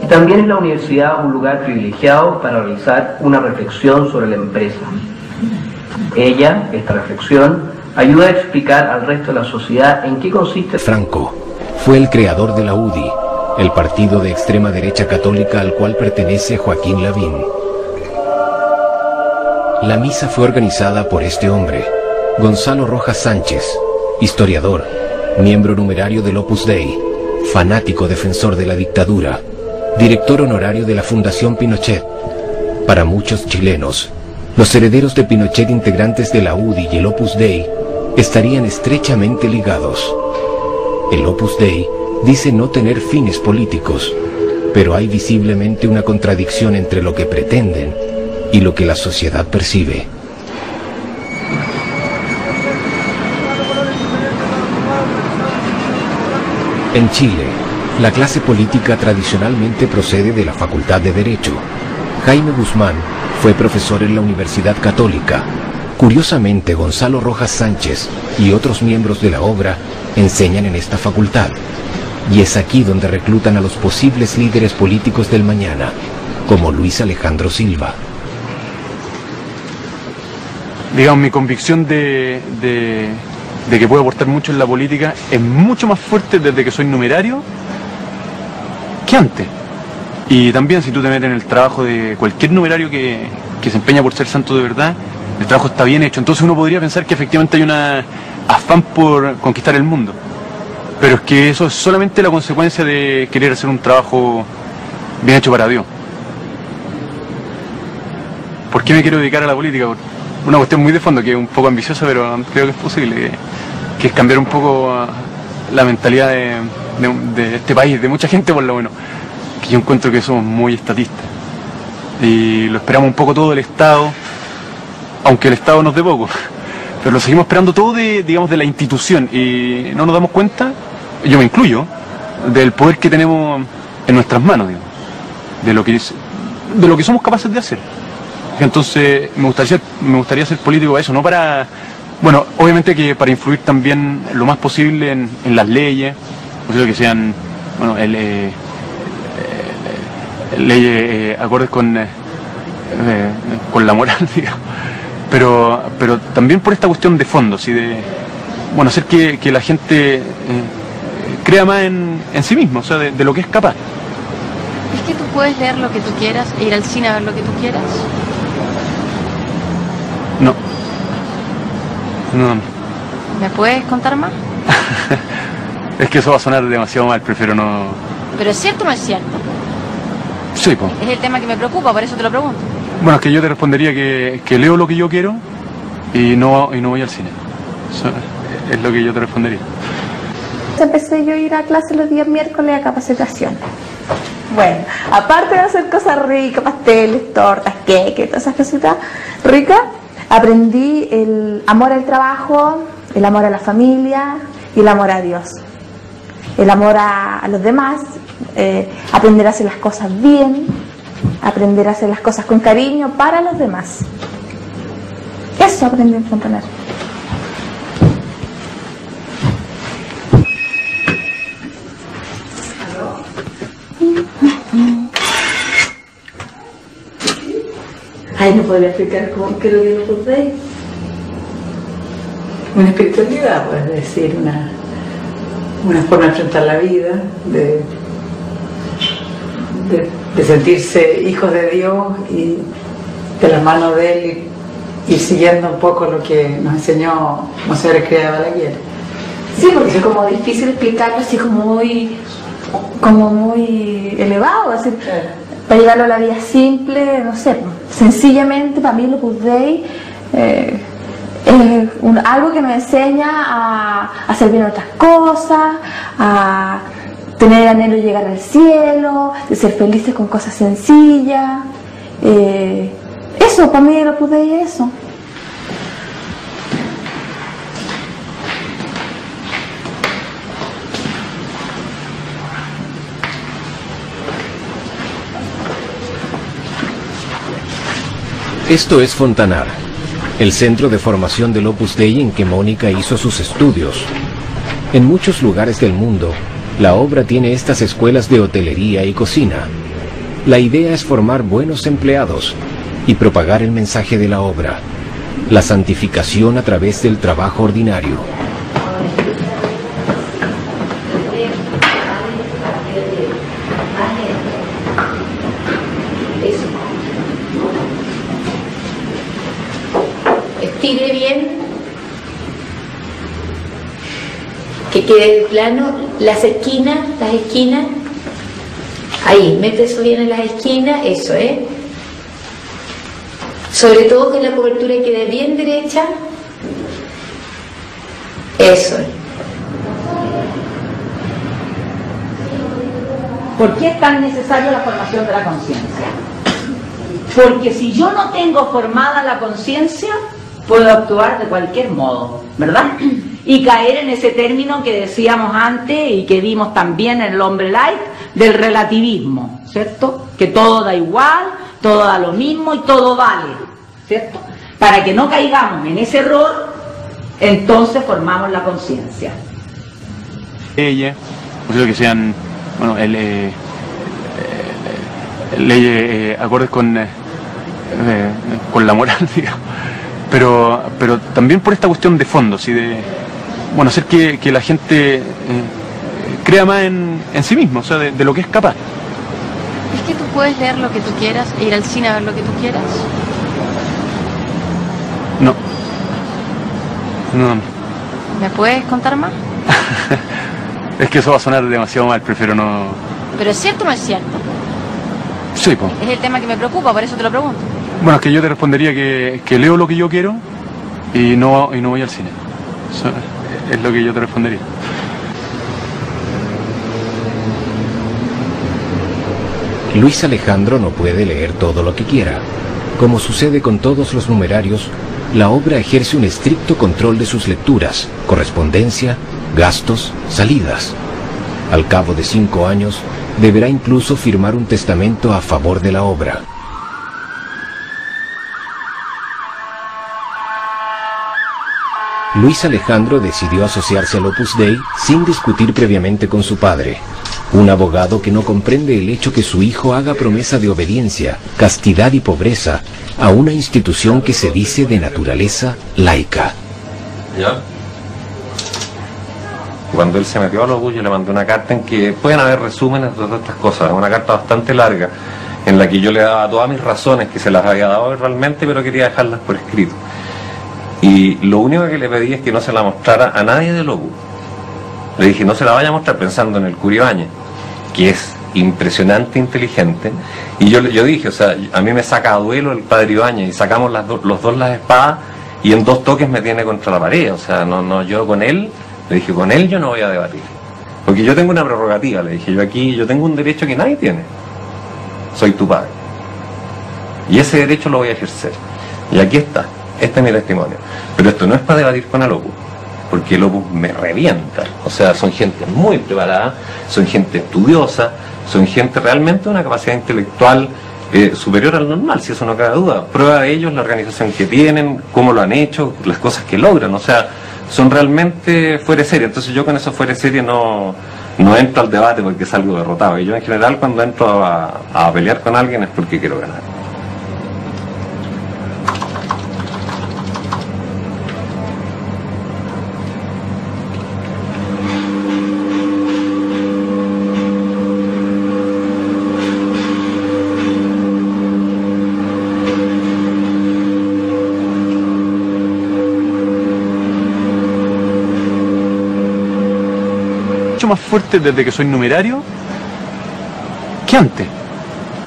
También es la universidad un lugar privilegiado para realizar una reflexión sobre la empresa. Esta reflexión, ayuda a explicar al resto de la sociedad en qué consiste. Franco fue el creador de la UDI, el partido de extrema derecha católica al cual pertenece Joaquín Lavín. La misa fue organizada por este hombre, Gonzalo Rojas Sánchez, historiador, miembro numerario del Opus Dei, fanático defensor de la dictadura, director honorario de la Fundación Pinochet. Para muchos chilenos, los herederos de Pinochet, integrantes de la UDI y el Opus Dei, estarían estrechamente ligados. El Opus Dei dice no tener fines políticos, pero hay visiblemente una contradicción entre lo que pretenden y lo que la sociedad percibe. En Chile, la clase política tradicionalmente procede de la Facultad de Derecho. Jaime Guzmán fue profesor en la Universidad Católica. Curiosamente, Gonzalo Rojas Sánchez y otros miembros de la obra enseñan en esta facultad. Y es aquí donde reclutan a los posibles líderes políticos del mañana, como Luis Alejandro Silva. Digamos, mi convicción de que puedo aportar mucho en la política es mucho más fuerte desde que soy numerario que antes. Y también si tú te metes en el trabajo de cualquier numerario que se empeña por ser santo de verdad, el trabajo está bien hecho. Entonces uno podría pensar que efectivamente hay un afán por conquistar el mundo. Pero es que eso es solamente la consecuencia de querer hacer un trabajo bien hecho para Dios. ¿Por qué me quiero dedicar a la política? Una cuestión muy de fondo, que es un poco ambiciosa, pero creo que es posible, que es cambiar un poco la mentalidad de este país, de mucha gente por lo menos, que yo encuentro que somos muy estatistas. Y lo esperamos un poco todo del Estado, aunque el Estado nos dé poco, pero lo seguimos esperando todo digamos, de la institución y no nos damos cuenta, yo me incluyo, del poder que tenemos en nuestras manos, digamos, de lo que somos capaces de hacer. Entonces me gustaría ser político para eso, no para, bueno, obviamente que para influir también lo más posible en las leyes, que sean, bueno, leyes acordes con la moral, digamos. Pero también por esta cuestión de fondo, ¿sí? De, bueno, hacer que la gente crea más en sí mismo, o sea, de lo que es capaz. ¿Es que tú puedes leer lo que tú quieras e ir al cine a ver lo que tú quieras? No. ¿Me puedes contar más? Es que eso va a sonar demasiado mal, prefiero no... ¿Pero es cierto o no es cierto? Sí, pues. Es el tema que me preocupa, por eso te lo pregunto. Bueno, es que yo te respondería que leo lo que yo quiero y no voy al cine. Eso es lo que yo te respondería. Empecé yo a ir a clase los días miércoles a capacitación. Bueno, aparte de hacer cosas ricas, pasteles, tortas, queques, todas esas cositas ricas, aprendí el amor al trabajo, el amor a la familia y el amor a Dios. El amor a los demás, aprender a hacer las cosas bien, aprender a hacer las cosas con cariño para los demás. Eso aprendí en Fontanar. Ay, no podría explicar cómo creo que lo podéis. Una espiritualidad, pues, es decir, una forma de enfrentar la vida, de sentirse hijos de Dios y de la mano de Él y siguiendo un poco lo que nos enseñó Monseñor Escrivá de Balaguer. Sí, porque es como difícil explicarlo así como muy elevado, es decir, para llevarlo a la vida simple, no sé, sencillamente para mí lo Opus Dei es algo que nos enseña a servir en otras cosas, a tener el anhelo de llegar al cielo, de ser felices con cosas sencillas. Eso, para mí el Opus Dei es eso. Esto es Fontanar, el centro de formación del Opus Dei en que Mónica hizo sus estudios. En muchos lugares del mundo, la obra tiene estas escuelas de hotelería y cocina. La idea es formar buenos empleados y propagar el mensaje de la obra, la santificación a través del trabajo ordinario. Estire bien, que quede plano, las esquinas, ahí, mete eso bien en las esquinas, eso, sobre todo que la cobertura quede bien derecha, eso. ¿Por qué es tan necesaria la formación de la conciencia? Porque si yo no tengo formada la conciencia, puedo actuar de cualquier modo, ¿verdad? Y caer en ese término que decíamos antes y que vimos también en el hombre light, del relativismo, ¿cierto? Que todo da igual, todo da lo mismo y todo vale, ¿cierto? Para que no caigamos en ese error, entonces formamos la conciencia. Leyes, que sean, bueno, leyes acordes con la moral, digamos. Pero también por esta cuestión de fondo, ¿sí? De, bueno, hacer que la gente crea más en sí mismo, o sea, de lo que es capaz. ¿Es que tú puedes leer lo que tú quieras e ir al cine a ver lo que tú quieras? No. ¿Me puedes contar más? Es que eso va a sonar demasiado mal, prefiero no... ¿Pero es cierto o no es cierto? Sí, pues. Es el tema que me preocupa, por eso te lo pregunto. Bueno, es que yo te respondería que leo lo que yo quiero y no voy al cine. Eso es lo que yo te respondería. Luis Alejandro no puede leer todo lo que quiera. Como sucede con todos los numerarios, la obra ejerce un estricto control de sus lecturas, correspondencia, gastos, salidas. Al cabo de 5 años, deberá incluso firmar un testamento a favor de la obra. Luis Alejandro decidió asociarse al Opus Dei sin discutir previamente con su padre, un abogado que no comprende el hecho que su hijo haga promesa de obediencia, castidad y pobreza a una institución que se dice de naturaleza laica. ¿Ya? Cuando él se metió al Opus, yo le mandé una carta en que pueden haber resúmenes de todas estas cosas, una carta bastante larga, en la que yo le daba todas mis razones, que se las había dado realmente, pero quería dejarlas por escrito. Y lo único que le pedí es que no se la mostrara a nadie del Opus. Le dije, no se la vaya a mostrar, pensando en el Cura Ibáñez, que es impresionante, inteligente. Y yo dije, o sea, a mí me saca a duelo el padre Ibáñez, y sacamos los dos las espadas, y en 2 toques me tiene contra la pared. O sea, no, yo con él, le dije, con él yo no voy a debatir. Porque yo tengo una prerrogativa, le dije, yo tengo un derecho que nadie tiene. Soy tu padre. Y ese derecho lo voy a ejercer. Y aquí está. Este es mi testimonio. Pero esto no es para debatir con el Opus, porque el Opus me revienta. O sea, son gente muy preparada, son gente estudiosa, son gente realmente de una capacidad intelectual superior al normal, si eso no cabe duda. Prueba de ello es la organización que tienen, cómo lo han hecho, las cosas que logran. O sea, son realmente fuera de serie. Entonces yo con eso fuera de serie no entro al debate porque salgo derrotado. Y yo en general cuando entro a pelear con alguien es porque quiero ganar. Más fuerte desde que soy numerario que antes.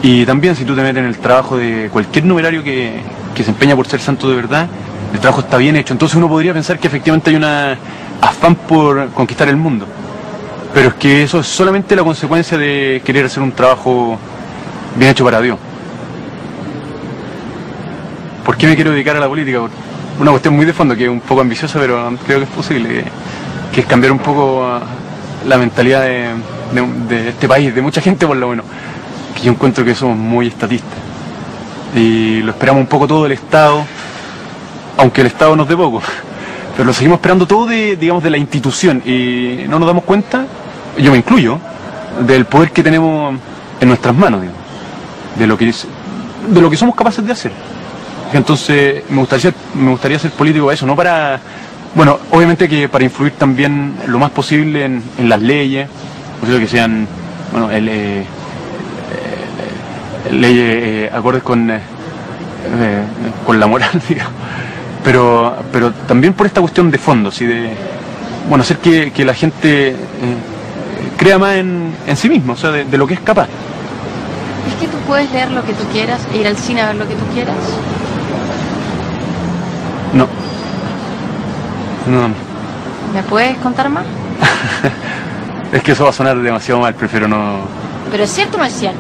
Y también si tú te metes en el trabajo de cualquier numerario que se empeña por ser santo de verdad, el trabajo está bien hecho. Entonces uno podría pensar que efectivamente hay una afán por conquistar el mundo, pero es que eso es solamente la consecuencia de querer hacer un trabajo bien hecho para Dios. ¿Por qué me quiero dedicar a la política? Una cuestión muy de fondo, que es un poco ambiciosa, pero creo que es posible, que es cambiar un poco la mentalidad de este país, de mucha gente por lo menos, que yo encuentro que somos muy estatistas y lo esperamos un poco todo del Estado, aunque el Estado nos dé poco, pero lo seguimos esperando todo digamos, de la institución, y no nos damos cuenta, yo me incluyo, del poder que tenemos en nuestras manos, digamos, de lo que somos capaces de hacer. Entonces me gustaría ser político para eso, no para... Bueno, obviamente que para influir también lo más posible en las leyes, posible que sean, bueno, leyes acordes con la moral, digamos, pero también por esta cuestión de fondo, ¿sí? De, bueno, hacer que la gente crea más en sí mismo, o sea, de lo que es capaz. ¿Es que tú puedes leer lo que tú quieras e ir al cine a ver lo que tú quieras? No. No. ¿Me puedes contar más? Es que eso va a sonar demasiado mal, prefiero no... ¿Pero es cierto o no es cierto?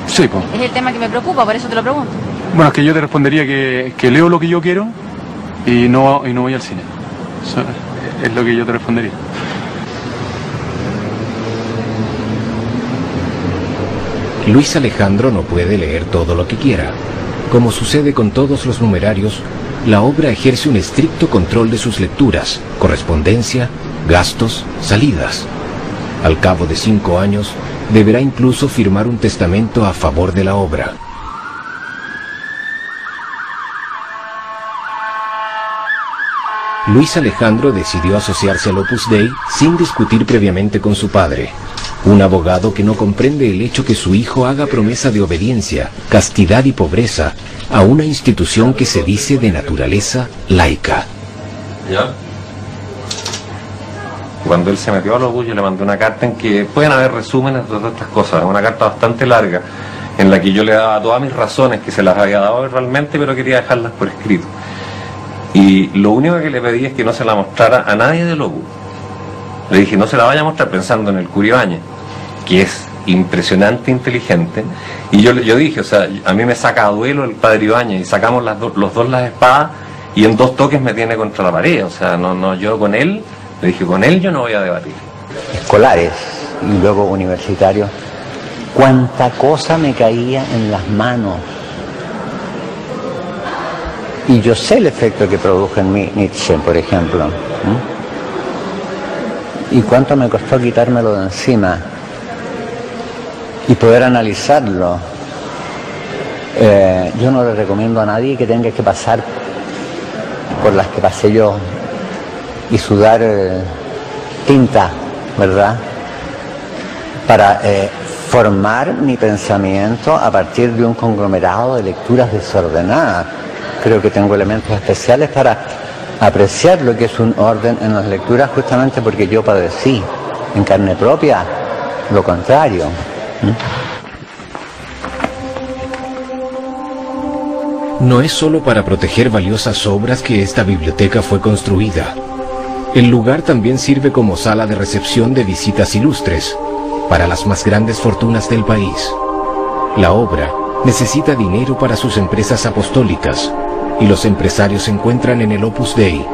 Sí, pues. Es el tema que me preocupa, por eso te lo pregunto. Bueno, es que yo te respondería que leo lo que yo quiero y no voy al cine. Eso es lo que yo te respondería. Luis Alejandro no puede leer todo lo que quiera. Como sucede con todos los numerarios, la obra ejerce un estricto control de sus lecturas, correspondencia, gastos, salidas. Al cabo de 5 años, deberá incluso firmar un testamento a favor de la obra. Luis Alejandro decidió asociarse al Opus Dei sin discutir previamente con su padre, un abogado que no comprende el hecho que su hijo haga promesa de obediencia, castidad y pobreza a una institución que se dice de naturaleza laica. ¿Ya? Cuando él se metió al Opus, yo le mandé una carta en que pueden haber resúmenes de todas estas cosas, una carta bastante larga, en la que yo le daba todas mis razones, que se las había dado realmente, pero quería dejarlas por escrito. Y lo único que le pedí es que no se la mostrara a nadie del Opus. Le dije, no se la vaya a mostrar, pensando en el Cura Ibáñez, que es impresionante, inteligente. Y yo dije, o sea, a mí me saca a duelo el padre Ibáñez y sacamos los dos las espadas y en 2 toques me tiene contra la pared. O sea, no, yo con él, le dije, con él yo no voy a debatir. Escolares y luego universitarios, cuánta cosa me caía en las manos. Y yo sé el efecto que produjo en mí Nietzsche, por ejemplo. Y cuánto me costó quitármelo de encima y poder analizarlo. Yo no le recomiendo a nadie que tenga que pasar por las que pasé yo y sudar tinta, ¿verdad? Para formar mi pensamiento a partir de un conglomerado de lecturas desordenadas. Creo que tengo elementos especiales para apreciar lo que es un orden en las lecturas, justamente porque yo padecí en carne propia lo contrario. No es solo para proteger valiosas obras que esta biblioteca fue construida. El lugar también sirve como sala de recepción de visitas ilustres para las más grandes fortunas del país. La obra necesita dinero para sus empresas apostólicas y los empresarios se encuentran en el Opus Dei,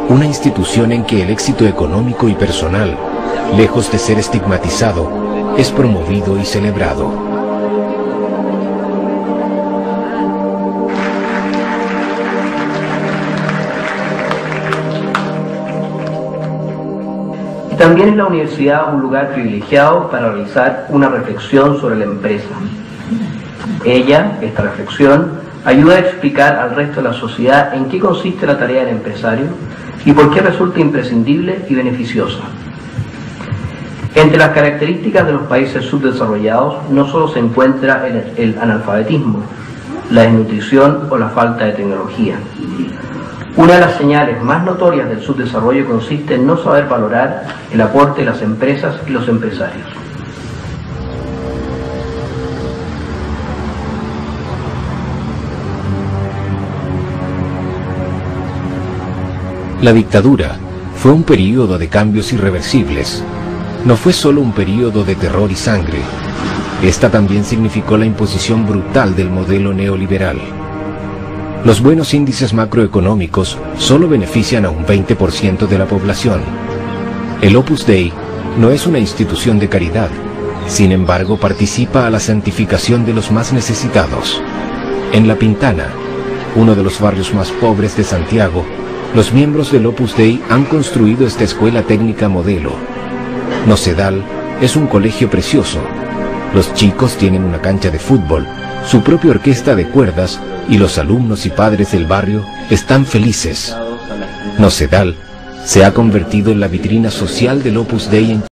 una institución en que el éxito económico y personal, lejos de ser estigmatizado, es promovido y celebrado. También es la universidad un lugar privilegiado para realizar una reflexión sobre la empresa. Esta reflexión, ayuda a explicar al resto de la sociedad en qué consiste la tarea del empresario y por qué resulta imprescindible y beneficiosa. Entre las características de los países subdesarrollados no solo se encuentra el analfabetismo, la desnutrición o la falta de tecnología. Una de las señales más notorias del subdesarrollo consiste en no saber valorar el aporte de las empresas y los empresarios. La dictadura fue un período de cambios irreversibles. No fue solo un período de terror y sangre. Esta también significó la imposición brutal del modelo neoliberal. Los buenos índices macroeconómicos solo benefician a un 20% de la población. El Opus Dei no es una institución de caridad, sin embargo participa a la santificación de los más necesitados. En La Pintana, uno de los barrios más pobres de Santiago, los miembros del Opus Dei han construido esta escuela técnica modelo. Nocedal es un colegio precioso. Los chicos tienen una cancha de fútbol, su propia orquesta de cuerdas y los alumnos y padres del barrio están felices. Nocedal se ha convertido en la vitrina social del Opus Dei en